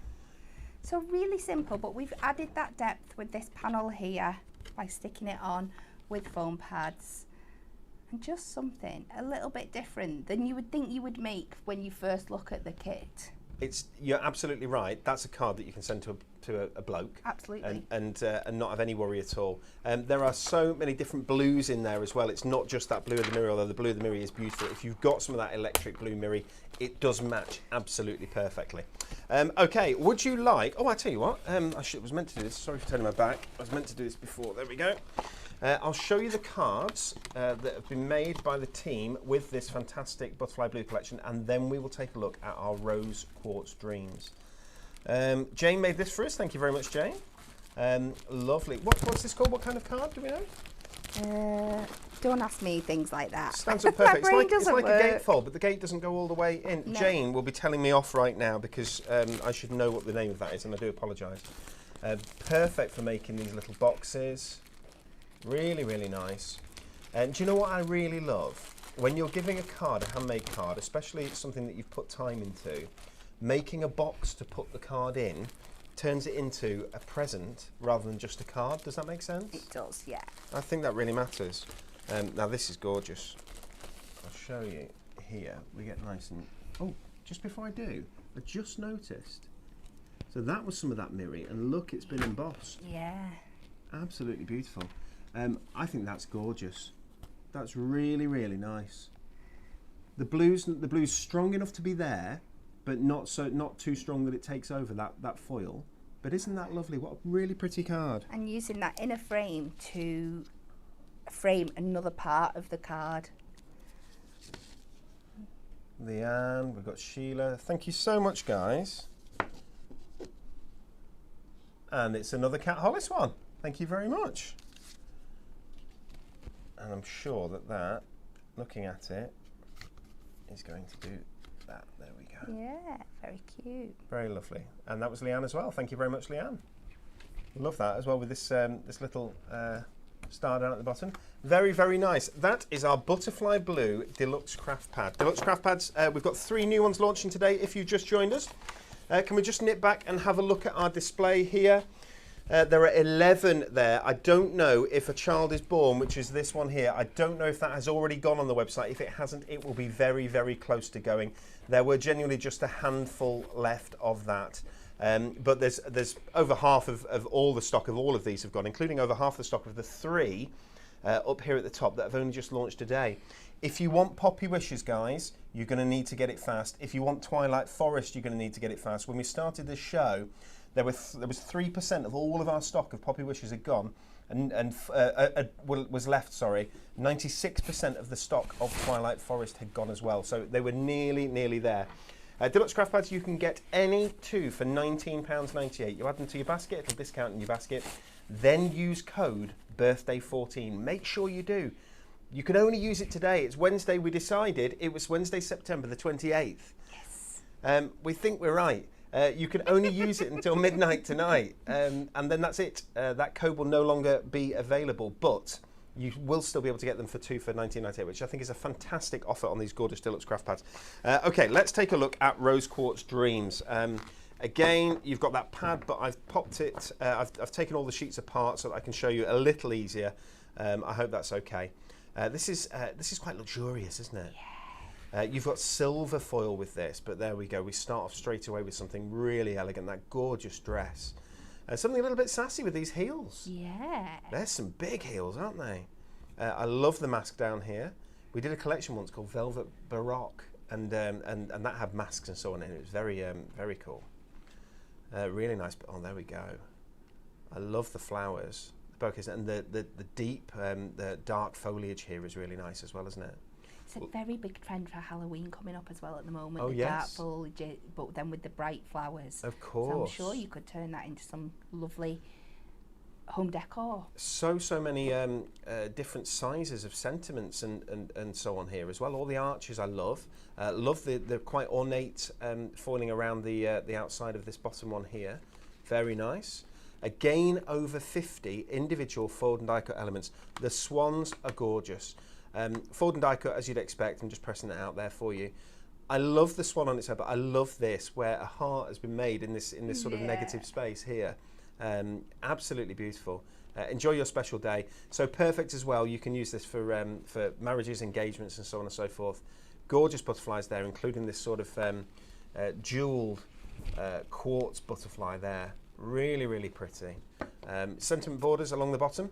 So really simple, but we've added that depth with this panel here by sticking it on with foam pads. And just something a little bit different than you would think you would make when you first look at the kit. You're absolutely right. That's a card that you can send to a bloke. Absolutely. And not have any worry at all. There are so many different blues in there as well. It's not just that blue of the mirror, although the blue of the mirror is beautiful. If you've got some of that electric blue mirror, it does match absolutely perfectly. Okay, would you like, I tell you what, I was meant to do this, sorry for turning my back. I was meant to do this before, there we go. I'll show you the cards that have been made by the team with this fantastic Butterfly Blue collection, and then we will take a look at our Rose Quartz Dreams. Jane made this for us. Thank you very much, Jane. Lovely. What's this called? What kind of card? Do we know? Don't ask me things like that. Stands up perfect. My brain It's doesn't like a work. gatefold, but the gate doesn't go all the way in. No. Jane will be telling me off right now because I should know what the name of that is, and I do apologise. Perfect for making these little boxes. Really, really nice. And do you know what I really love? When you're giving a card, a handmade card, especially something that you've put time into, making a box to put the card in turns it into a present rather than just a card. Does that make sense? It does, yeah. I think that really matters. Now this is gorgeous. I'll show you here. We get nice and... Oh, just before I do, I just noticed. So that was some of that mirror, and look, it's been embossed. Yeah. Absolutely beautiful. I think that's gorgeous. That's really, really nice. The blue's strong enough to be there, but not too strong that it takes over that foil. But isn't that lovely? What a really pretty card. And using that inner frame to frame another part of the card. Leanne, we've got Sheila. Thank you so much, guys. And it's another Cat Hollis one. Thank you very much. And I'm sure that, looking at it, is going to do that. There we go. Yeah, very cute. Very lovely. And that was Leanne as well. Thank you very much, Leanne. Love that as well with this this little star down at the bottom. Very, very nice. That is our Butterfly Blue Deluxe Craft Pad. Deluxe Craft Pads, we've got 3 new ones launching today if you just joined us. Can we just nip back and have a look at our display here? There are 11 there. I don't know if A Child is Born, which is this one here, I don't know if that has already gone on the website. If it hasn't, it will be very, very close to going. There were genuinely just a handful left of that. But there's over half of all the stock of all of these have gone, including over half the stock of the 3 up here at the top that have only just launched today. If you want Poppy Wishes, guys, you're going to need to get it fast. If you want Twilight Forest, you're going to need to get it fast. When we started this show, there was 3% of all of our stock of Poppy Wishes had gone, and was left. Sorry, 96% of the stock of Twilight Forest had gone as well. So they were nearly there. Deluxe Craft Pads, you can get any 2 for £19.98. You add them to your basket, it'll discount in your basket. Then use code BIRTHDAY14. Make sure you do. You can only use it today. It's Wednesday. We decided it was Wednesday, September the 28th. Yes. We think we're right. You can only use it until midnight tonight, and then that's it. That code will no longer be available, but you will still be able to get them for 2 for £19.98, which I think is a fantastic offer on these gorgeous Deluxe Craft Pads. Okay, let's take a look at Rose Quartz Dreams. Again, you've got that pad, but I've popped it, I've taken all the sheets apart so that I can show you a little easier. I hope that's okay. This is quite luxurious, isn't it? Yeah. You've got silver foil with this, but there we go. We start off straight away with something really elegant, that gorgeous dress. Something a little bit sassy with these heels. Yeah. There's some big heels, aren't they? I love the mask down here. We did a collection once called Velvet Baroque, and that had masks and so on, and it was very very cool. Really nice. Oh, there we go. I love the flowers, the bouquets, and the deep, the dark foliage here is really nice as well, isn't it? It's a very big trend for Halloween coming up as well at the moment. Oh, the yes. dark foliage, but then with the bright flowers. Of course. So I'm sure you could turn that into some lovely home decor. So many different sizes of sentiments and so on here as well. All the arches I love. Love the quite ornate foiling around the outside of this bottom one here. Very nice. Again, over 50 individual fold and die cut elements. The swans are gorgeous. Fold and die cut as you'd expect. I'm just pressing it out there for you. I love the swan on its head, but I love this where a heart has been made in this sort of negative space here. Absolutely beautiful. Enjoy your special day. So perfect as well. You can use this for marriages, engagements, and so on and so forth. Gorgeous butterflies there, including this sort of jeweled quartz butterfly there. Really, really pretty. Sentiment borders along the bottom.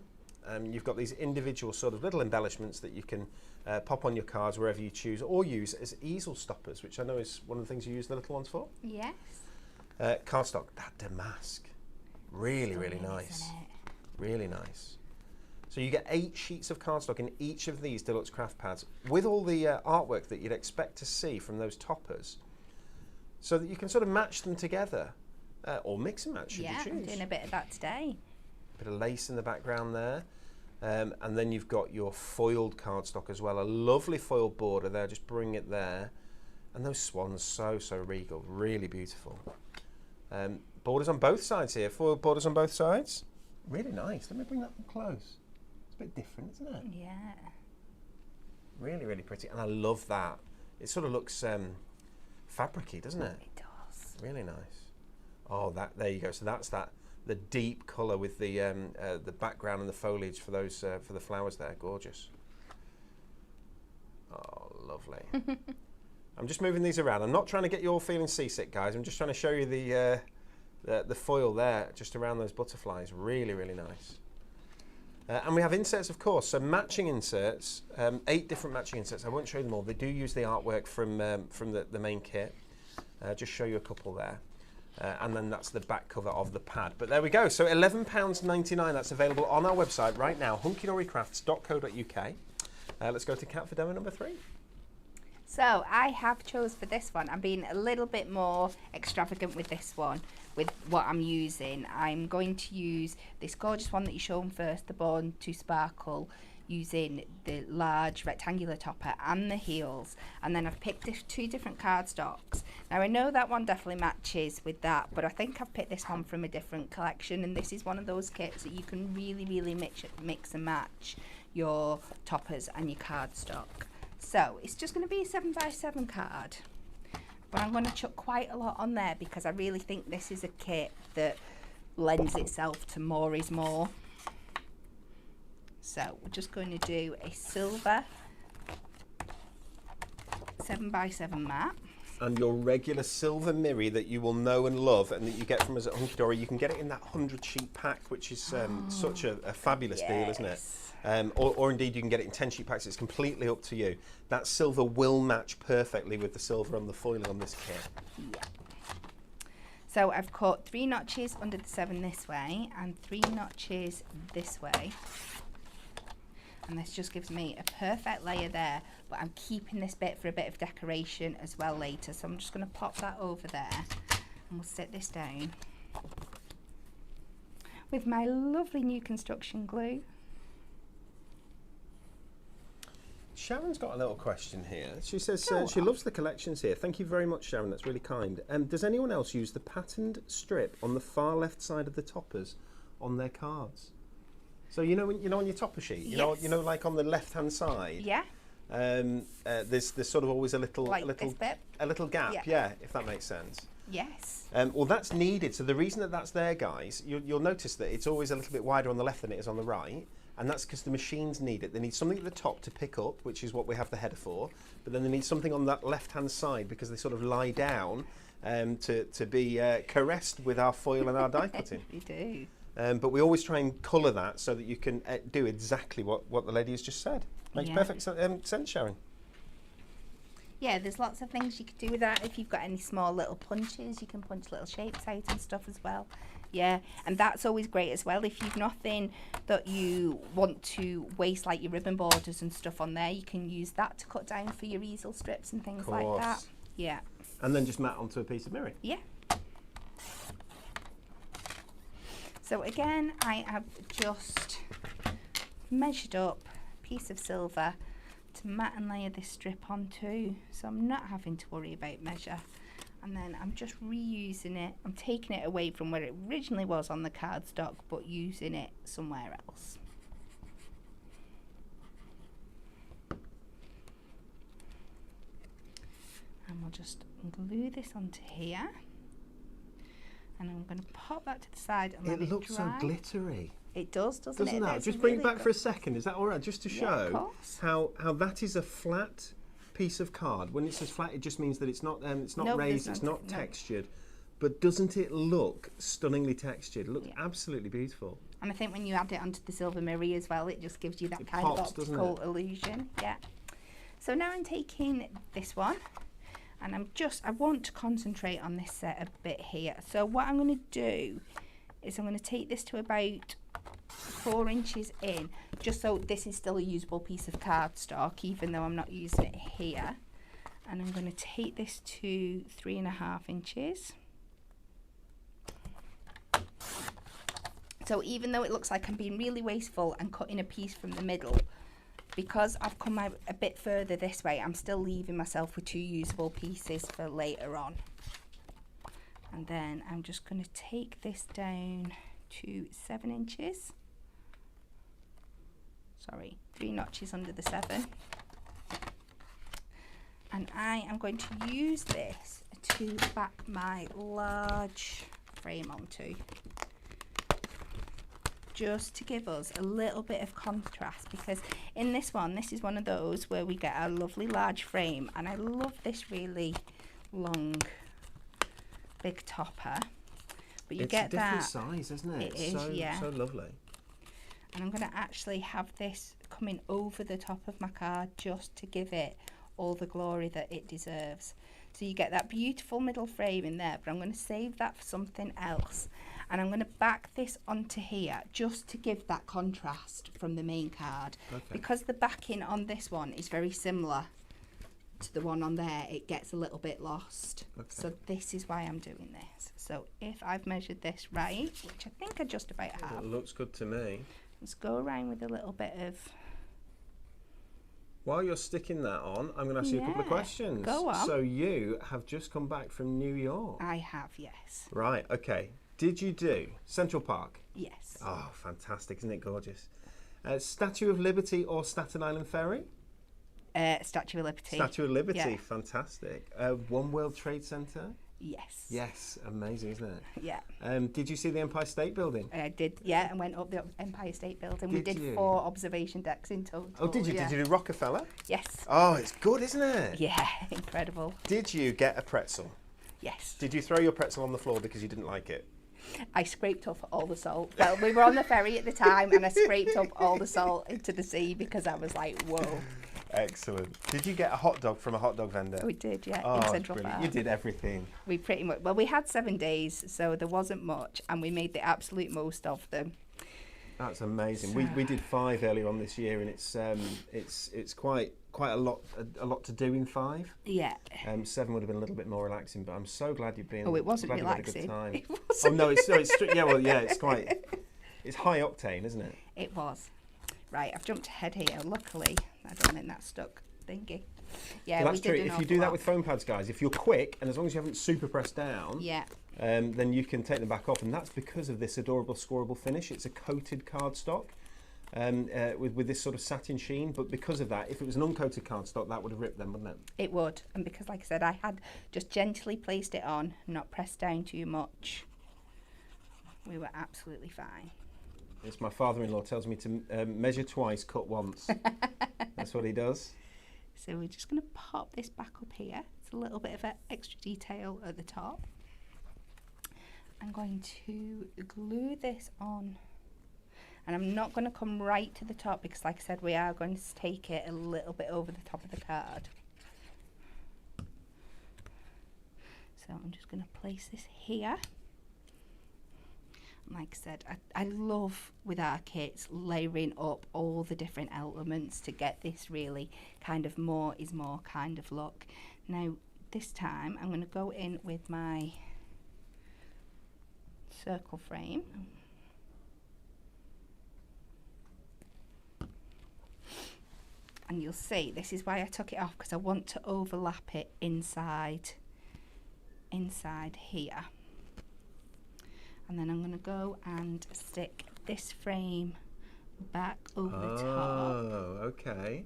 You've got these individual sort of little embellishments that you can pop on your cards wherever you choose, or use as easel stoppers, which I know is one of the things you use the little ones for. Yes. Cardstock, that damask. Really, really nice. Isn't it? Really nice. So you get 8 sheets of cardstock in each of these Deluxe Craft Pads with all the artwork that you'd expect to see from those toppers, so that you can sort of match them together, or mix and match should you choose. Yeah, I'm doing a bit of that today. Bit of lace in the background there. And then you've got your foiled cardstock as well. A lovely foiled border there, just bring it there. And those swans, so regal, really beautiful. Borders on both sides here, foiled borders on both sides. Really nice. Let me bring that up close. It's a bit different, isn't it? Yeah. Really, really pretty. And I love that. It sort of looks fabricy, doesn't it? It does. Really nice. Oh, there you go. So that's the deep colour with the background and the foliage for those for the flowers there. Gorgeous. Oh, lovely. I'm just moving these around. I'm not trying to get you all feeling seasick, guys. I'm just trying to show you the foil there, just around those butterflies. Really, really nice. And we have inserts, of course. So matching inserts, 8 different matching inserts. I won't show you them all. They do use the artwork from the main kit. Just show you a couple there. And then that's the back cover of the pad. But there we go. So £11.99. That's available on our website right now, hunkydorycrafts.co.uk. Let's go to Kat for demo number 3. So I have chose for this one. I'm being a little bit more extravagant with this one, with what I'm using. I'm going to use this gorgeous one that you shown first, the Born to Sparkle, using the large rectangular topper and the heels, and then I've picked 2 different cardstocks. Now I know that one definitely matches with that, but I think I've picked this one from a different collection, and this is one of those kits that you can really mix and match your toppers and your cardstock. So it's just going to be a 7x7 card, but I'm going to chuck quite a lot on there because I really think this is a kit that lends itself to more is more. So we're just going to do a silver 7x7 mat. And your regular silver mirror that you will know and love and that you get from us at Hunkydory, you can get it in that 100 sheet pack, which is such a fabulous deal, isn't it? Or indeed you can get it in 10 sheet packs. It's completely up to you. That silver will match perfectly with the silver on the foiling on this kit. Yeah. So I've cut 3 notches under the 7 this way and 3 notches this way. And this just gives me a perfect layer there, but I'm keeping this bit for a bit of decoration as well later. So I'm just going to pop that over there and we'll set this down with my lovely new construction glue. Sharon's got a little question here. She says she loves the collections here. Thank you very much, Sharon. That's really kind. Does anyone else use the patterned strip on the far left side of the toppers on their cards? So you know on your topper sheet, you know like on the left hand side. Yeah. There's sort of always a little this bit? a little gap. Yeah, if that makes sense. Yes. Well, that's needed. So the reason that that's there, guys, you'll notice that it's always a little bit wider on the left than it is on the right. And that's because the machines need it. They need something at the top to pick up, which is what we have the header for. But then they need something on that left-hand side because they sort of lie down to be caressed with our foil and our die cutting. We do. But we always try and colour that so that you can do exactly what the lady has just said. Makes perfect sense, Sharon. Yeah, there's lots of things you could do with that. If you've got any small little punches, you can punch little shapes out and stuff as well. Yeah, and that's always great as well. If you've nothing that you want to waste, like your ribbon borders and stuff on there, you can use that to cut down for your easel strips and things like that. Yeah. And then just mat onto a piece of mirror. Yeah. So again, I have just measured up a piece of silver to mat and layer this strip onto, so I'm not having to worry about measure. And then I'm just reusing it. I'm taking it away from where it originally was on the cardstock, but using it somewhere else. And we'll just glue this onto here. And I'm going to pop that to the side and let it dry. It looks so glittery. It does, doesn't it? That? Just bring it back for a second. Is that all right? Just to show how that is a flat piece of card. When it says flat, it just means that it's not raised, it's not textured. But doesn't it look stunningly textured? It looks absolutely beautiful. And I think when you add it onto the silver mirror as well, it just gives you that kind of optical illusion. Yeah. So now I'm taking this one, and I want to concentrate on this set a bit here. So what I'm going to do is I'm going to take this to about 4 inches in, just so this is still a usable piece of cardstock, even though I'm not using it here. And I'm going to take this to 3.5 inches. So even though it looks like I'm being really wasteful and cutting a piece from the middle, because I've come out a bit further this way, I'm still leaving myself with 2 usable pieces for later on. And then I'm just going to take this down to 7 inches. Sorry, 3 notches under the 7. And I am going to use this to back my large frame onto, just to give us a little bit of contrast, because in this one, this is one of those where we get a lovely large frame, and I love this really long big topper, but you get that. It's a different size, isn't it? It is, yeah. So lovely. And I'm going to actually have this coming over the top of my card just to give it all the glory that it deserves. So you get that beautiful middle frame in there, but I'm going to save that for something else. And I'm going to back this onto here just to give that contrast from the main card. Okay. Because the backing on this one is very similar to the one on there, it gets a little bit lost. Okay. So this is why I'm doing this. So if I've measured this right, which I think I just about have. It looks good to me. Let's go around with a little bit of... While you're sticking that on, I'm going to ask you a couple of questions. Go on. So you have just come back from New York. I have, yes. Right, okay. Did you do Central Park? Yes. Oh, fantastic. Isn't it gorgeous? Statue of Liberty or Staten Island Ferry? Statue of Liberty. Statue of Liberty, fantastic. One World Trade Center? Yes. Yes, amazing, isn't it? Yeah. Did you see the Empire State Building? I did, yeah, and went up the Empire State Building. We did 4 observation decks in total. Oh, did you? Yeah. Did you do Rockefeller? Yes. Oh, it's good, isn't it? Yeah, incredible. Did you get a pretzel? Yes. Did you throw your pretzel on the floor because you didn't like it? I scraped off all the salt. Well, we were on the ferry at the time, and I scraped up all the salt into the sea because I was like, whoa. Excellent. Did you get a hot dog from a hot dog vendor? We did, yeah, in Central Park. You did everything. We pretty much, well, we had 7 days, so there wasn't much, and we made the absolute most of them. That's amazing. So, we did 5 earlier on this year, and it's quite a lot to do in 5. Yeah. 7 would have been a little bit more relaxing, but I'm so glad you've been. Oh, it wasn't Glad relaxing. you had a good time. It wasn't. Oh no, it's yeah, well, yeah, it's quite. It's high octane, isn't it? It was. Right, I've jumped ahead here. Luckily, I don't think that's stuck. Thingy. Yeah, well, that's true. If you do that with foam pads, guys, if you're quick and as long as you haven't super pressed down, yeah, then you can take them back off, and that's because of this adorable scoreable finish. It's a coated cardstock, with this sort of satin sheen, but because of that, if it was an uncoated cardstock, that would have ripped them, wouldn't it? It would, and because, like I said, I had just gently placed it on, not pressed down too much, we were absolutely fine. It's my father-in-law tells me to measure twice, cut once. That's what he does. So we're just going to pop this back up here. It's a little bit of an extra detail at the top. I'm going to glue this on. And I'm not going to come right to the top because, like I said, we are going to take it a little bit over the top of the card. So I'm just going to place this here. Like I said, I love with our kits layering up all the different elements to get this really kind of more is more kind of look. Now this time I'm going to go in with my circle frame. And you'll see, this is why I took it off, because I want to overlap it inside here. And then I'm going to go and stick this frame back over the top. Oh, okay.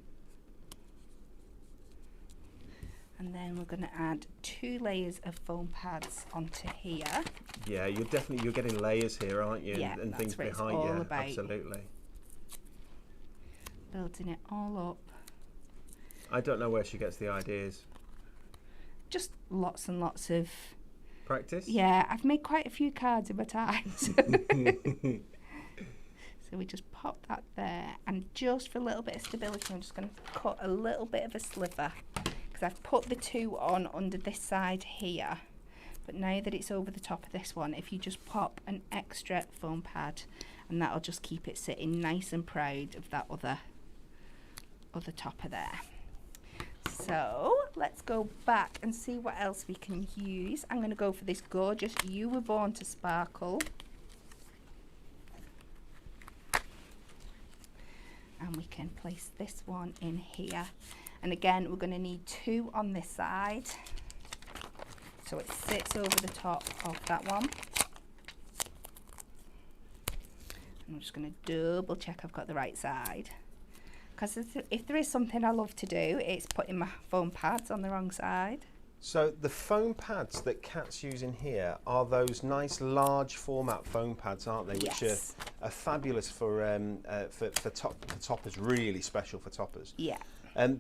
And then we're going to add 2 layers of foam pads onto here. Yeah, you're getting layers here, aren't you? Yeah, and that's things what it's behind all you. about. Absolutely. Building it all up. I don't know where she gets the ideas. Just lots and lots of Practice? Yeah, I've made quite a few cards in my time. So we just pop that there, and just for a little bit of stability I'm just going to cut a little bit of a sliver, because I've put the 2 on under this side here, but now that it's over the top of this one, if you just pop an extra foam pad, and that'll just keep it sitting nice and proud of that other topper there. So let's go back and see what else we can use. I'm going to go for this gorgeous You Were Born to Sparkle. And we can place this one in here. And again, we're going to need 2 on this side, so it sits over the top of that one. And I'm just going to double check I've got the right side. Because if there is something I love to do, it's putting my foam pads on the wrong side. So the foam pads that Kat's using here are those nice large format foam pads, aren't they? Yes. Which are fabulous for toppers, really special for toppers. Yeah.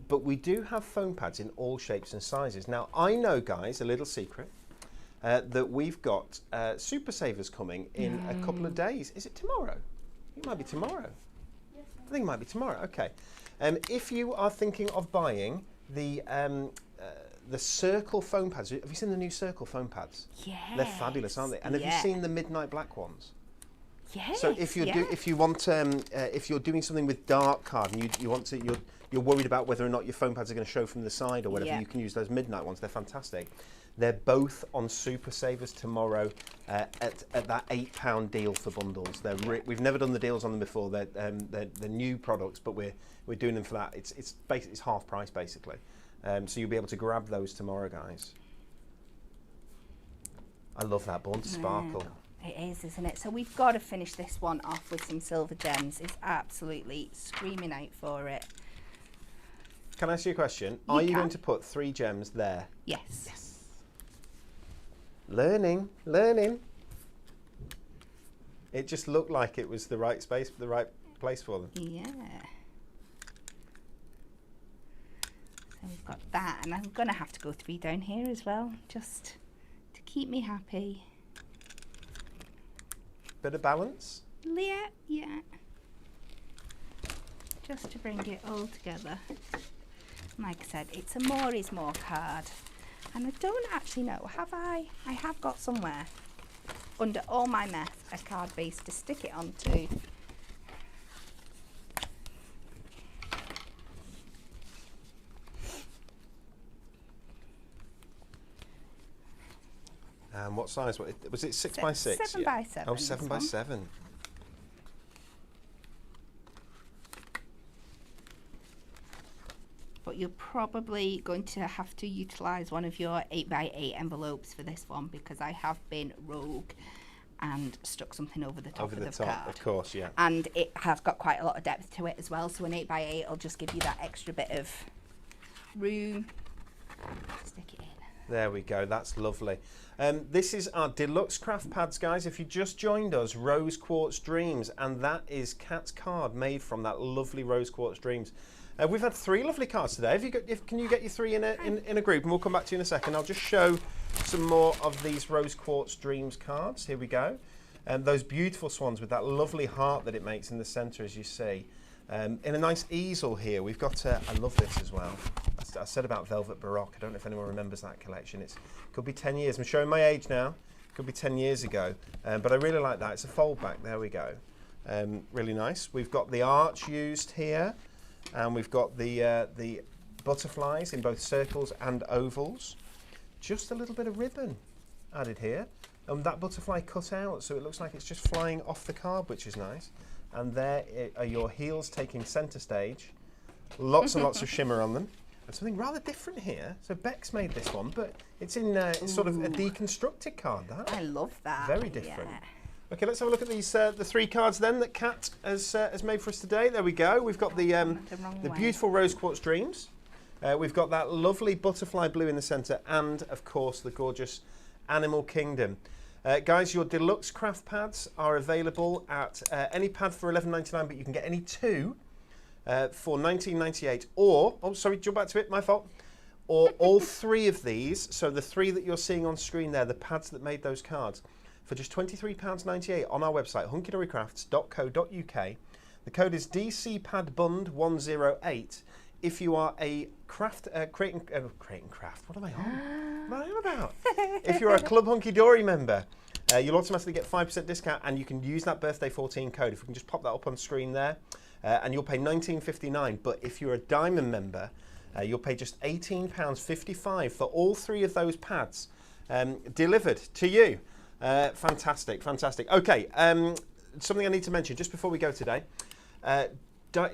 But we do have foam pads in all shapes and sizes. Now I know, guys, a little secret, that we've got Super Savers coming in a couple of days. Is it tomorrow? It might be tomorrow. I think it might be tomorrow. Okay. If you are thinking of buying the circle foam pads, have you seen the new circle foam pads? Yeah. They're fabulous, aren't they? And have you seen the midnight black ones? Yes. So if you're if you're doing something with dark card and you're worried about whether or not your foam pads are going to show from the side or whatever, you can use those midnight ones. They're fantastic. They're both on Super Savers tomorrow at that £8 deal for bundles. We've never done the deals on them before. They're new products, but we're doing them for that. It's half price basically. So you'll be able to grab those tomorrow, guys. I love that Born to Sparkle. It is, isn't it? So we've got to finish this one off with some silver gems. It's absolutely screaming out for it. Can I ask you a question? Are you going to put 3 gems there? Yes. Yes. Learning. It just looked like it was the right space, the right place for them. Yeah. So we've got that, and I'm going to have to go 3 down here as well, just to keep me happy. Bit of balance. Yeah. Just to bring it all together. Like I said, it's a more is more card. And I don't actually know, I have got somewhere under all my mess a card base to stick it onto. What size was it? 6 by 6? 7 by 7. Oh, 7 by 7. But you're probably going to have to utilise one of your 8 by 8 envelopes for this one, because I have been rogue and stuck something over the top Over of the the top, card. of course, yeah. And it has got quite a lot of depth to it as well, so an 8x8 will just give you that extra bit of room. Stick it in. There we go, that's lovely. This is our Deluxe Craft Pads, guys. If you just joined us, Rose Quartz Dreams, and that is Kat's card made from that lovely Rose Quartz Dreams. We've had 3 lovely cards today. Can you get your 3 in a group? And we'll come back to you in a second. I'll just show some more of these Rose Quartz Dreams cards. Here we go. Those beautiful swans with that lovely heart that it makes in the centre, as you see. In a nice easel here, we've got, I love this as well. I said about Velvet Baroque. I don't know if anyone remembers that collection. It could be 10 years. I'm showing my age now. Could be 10 years ago. But I really like that. It's a fold back. There we go. Really nice. We've got the arch used here. And we've got the butterflies in both circles and ovals. Just a little bit of ribbon added here. And that butterfly cut out, so it looks like it's just flying off the card, which is nice. And there are your heels taking centre stage. Lots and lots of shimmer on them. And something rather different here. So Beck's made this one, but it's in sort of a deconstructed card, that. I love that. Very different. Yeah. Okay, let's have a look at these the 3 cards then that Kat has made for us today. There we go. We've got the beautiful Rose Quartz Dreams. We've got that lovely butterfly blue in the centre, and of course the gorgeous Animal Kingdom. Guys, your Deluxe Craft Pads are available at any pad for $11.99, but you can get any 2 for $19.98. Or, oh sorry, jump back to it, my fault. Or all 3 of these, so the 3 that you're seeing on screen there, the pads that made those cards, for just £23.98 on our website, hunkydorycrafts.co.uk. The code is DCPadBund108 if you are a craft, create and craft, what am I on? What am I on about? If you're a Club Hunkydory member, you'll automatically get 5% discount, and you can use that birthday 14 code. If we can just pop that up on screen there, and you'll pay $19.59. But if you're a Diamond member, you'll pay just £18.55 for all 3 of those pads delivered to you. Fantastic, fantastic. Okay, something I need to mention just before we go today.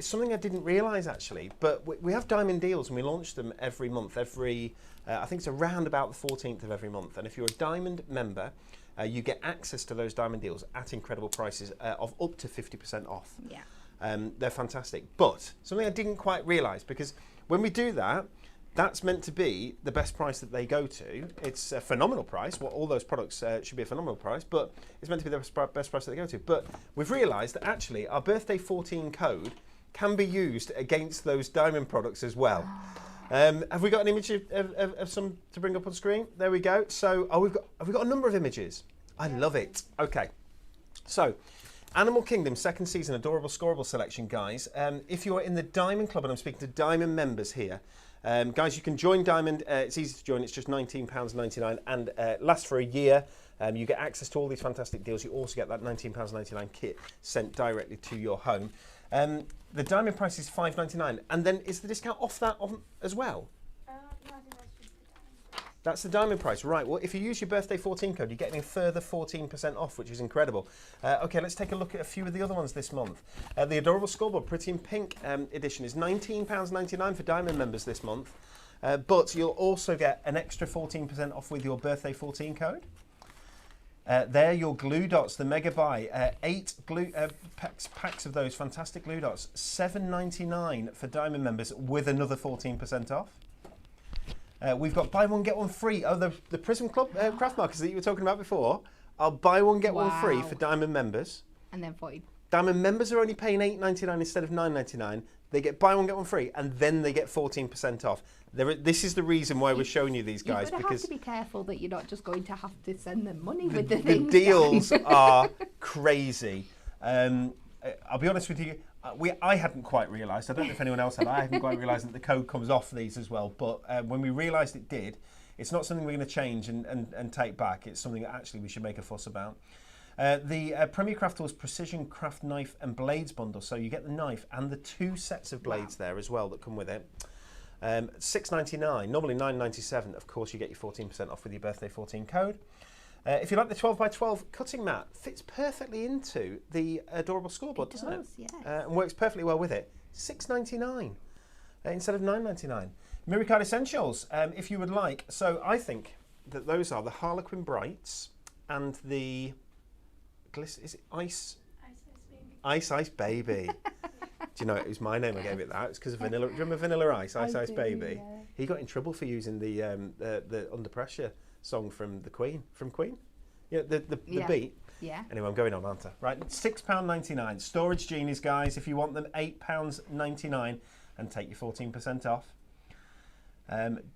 Something I didn't realise actually, but we have diamond deals and we launch them every month. I think it's around about the 14th of every month. And if you're a diamond member, you get access to those diamond deals at incredible prices of up to 50% off. Yeah. They're fantastic. But something I didn't quite realise, because when we do that, that's meant to be the best price that they go to. It's a phenomenal price. Well, all those products should be a phenomenal price, but it's meant to be the best price that they go to. But we've realised that actually our birthday 14 code can be used against those diamond products as well. Have we got an image of some to bring up on screen? There we go. So have we got a number of images? I love it. Okay. So Animal Kingdom second season adorable scoreable selection, guys. If you're in the Diamond Club, and I'm speaking to Diamond members here, guys, you can join Diamond. It's easy to join. It's just £19.99 and lasts for a year. You get access to all these fantastic deals. You also get that £19.99 kit sent directly to your home. The Diamond price is $5.99, and then is the discount off that as well? No, I think that's just the Diamond price. That's the Diamond price, right? Well, if you use your birthday 14 code, you're getting a further 14% off, which is incredible. Okay, let's take a look at a few of the other ones this month. The Adorable Scoreboard Pretty in Pink edition is £19.99 for Diamond members this month, but you'll also get an extra 14% off with your birthday 14 code. There, your glue dots, the Mega Buy, 8 glue packs of those fantastic glue dots, $7.99 for Diamond members with another 14% off. We've got buy one get one free. Oh, the Prism Club craft markers that you were talking about before. I'll buy one get one free for Diamond members. And then 40. Diamond members are only paying $8.99 instead of $9.99. They get buy one get one free, and then they get 14% off. This is the reason why we're showing you these guys, You're because have to be careful that you're not just going to have to send them money with the things. The deals are crazy. I'll be honest with you. I hadn't quite realised. I don't know if anyone else had. I hadn't quite realised that the code comes off these as well. But when we realised it did, it's not something we're going to change and take back. It's something that actually we should make a fuss about. The Premier Craft Tools Precision Craft Knife and Blades bundle. So you get the knife and the 2 sets of blades there as well that come with it. $6.99, normally $9.97. Of course, you get your 14% off with your birthday 14 code. If you like the 12x12 cutting mat, fits perfectly into the adorable scoreboard, doesn't it? Yes. And works perfectly well with it. $6.99 instead of $9.99. Miracard Essentials, if you would like. So I think that those are the Harlequin Brights and the Is it Ice? Ice Ice Baby. Do you know, it was my name I gave it that. It's because of Vanilla. Do you remember Vanilla Ice? Ice I Ice do, Baby. yeah. He got in trouble for using the Under Pressure song from the Queen. From Queen? Yeah, the beat. Yeah. Anyway, I'm going on, aren't I? Right, £6.99. Storage Genies, guys. If you want them, £8.99 and take your 14% off.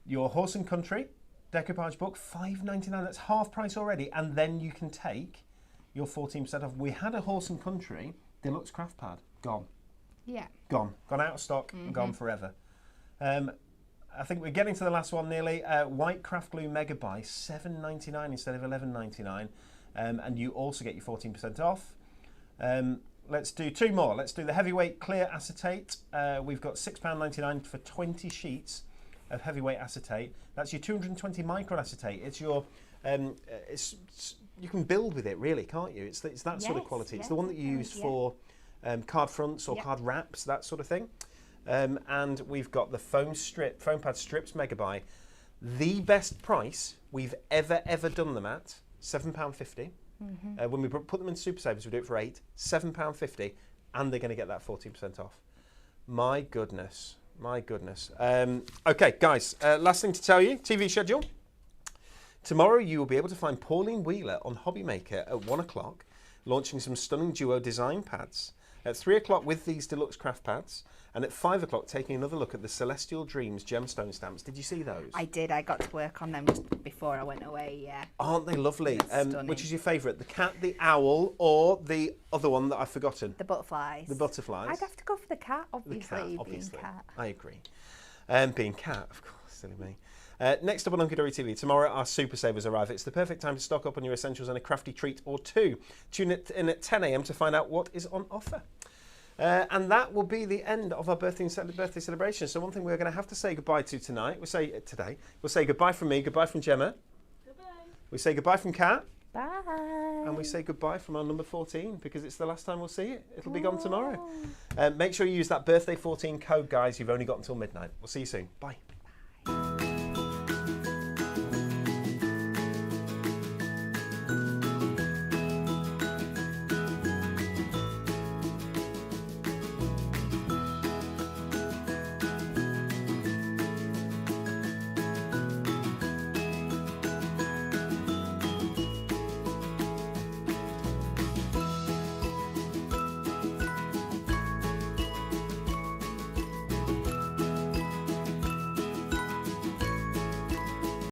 Your Horse and Country decoupage book, £5.99. That's half price already, and then you can take your 14% off. We had a Horse and Country Deluxe Craft Pad. Gone. Yeah. Gone out of stock, gone forever. I think we're getting to the last one nearly. White craft glue mega buy, $7.99 instead of $11.99, and you also get your 14% off. Let's do two more. Let's do the heavyweight clear acetate. We've got £6.99 for 20 sheets of heavyweight acetate. That's your 220 micron acetate. It's your you can build with it, really, can't you? It's that sort of quality. It's the one that you use for card fronts or card wraps, that sort of thing. And we've got the foam pad strips megabuy. The best price we've ever done them at, £7.50. When we put them in Super Savers, we do it for £8, £7.50, and they're going to get that 14% off. My goodness. Okay, guys, last thing to tell you, TV schedule. Tomorrow you will be able to find Pauline Wheeler on Hobbymaker at 1 o'clock, launching some stunning duo design pads. At 3 o'clock with these Deluxe Craft Pads, and at 5 o'clock taking another look at the Celestial Dreams gemstone stamps. Did you see those? I did. I got to work on them just before I went away, yeah. Aren't they lovely? Stunning. Which is your favourite, the cat, the owl, or the other one that I've forgotten? The butterflies. The butterflies. I'd have to go for the cat, The obviously, cat, being obviously. cat. I agree. Being cat, of course, silly me. Next up on Hunkydory TV, tomorrow our Super Savers arrive. It's the perfect time to stock up on your essentials and a crafty treat or two. Tune in at 10 a.m. to find out what is on offer. And that will be the end of our birthday celebration. So one thing we're going to have to say goodbye to tonight, we'll say goodbye from me, goodbye from Gemma. Goodbye. We say goodbye from Kat. Bye. And we say goodbye from our number 14 because it's the last time we'll see it. It'll be gone tomorrow. Make sure you use that birthday 14 code, guys. You've only got until midnight. We'll see you soon. Bye.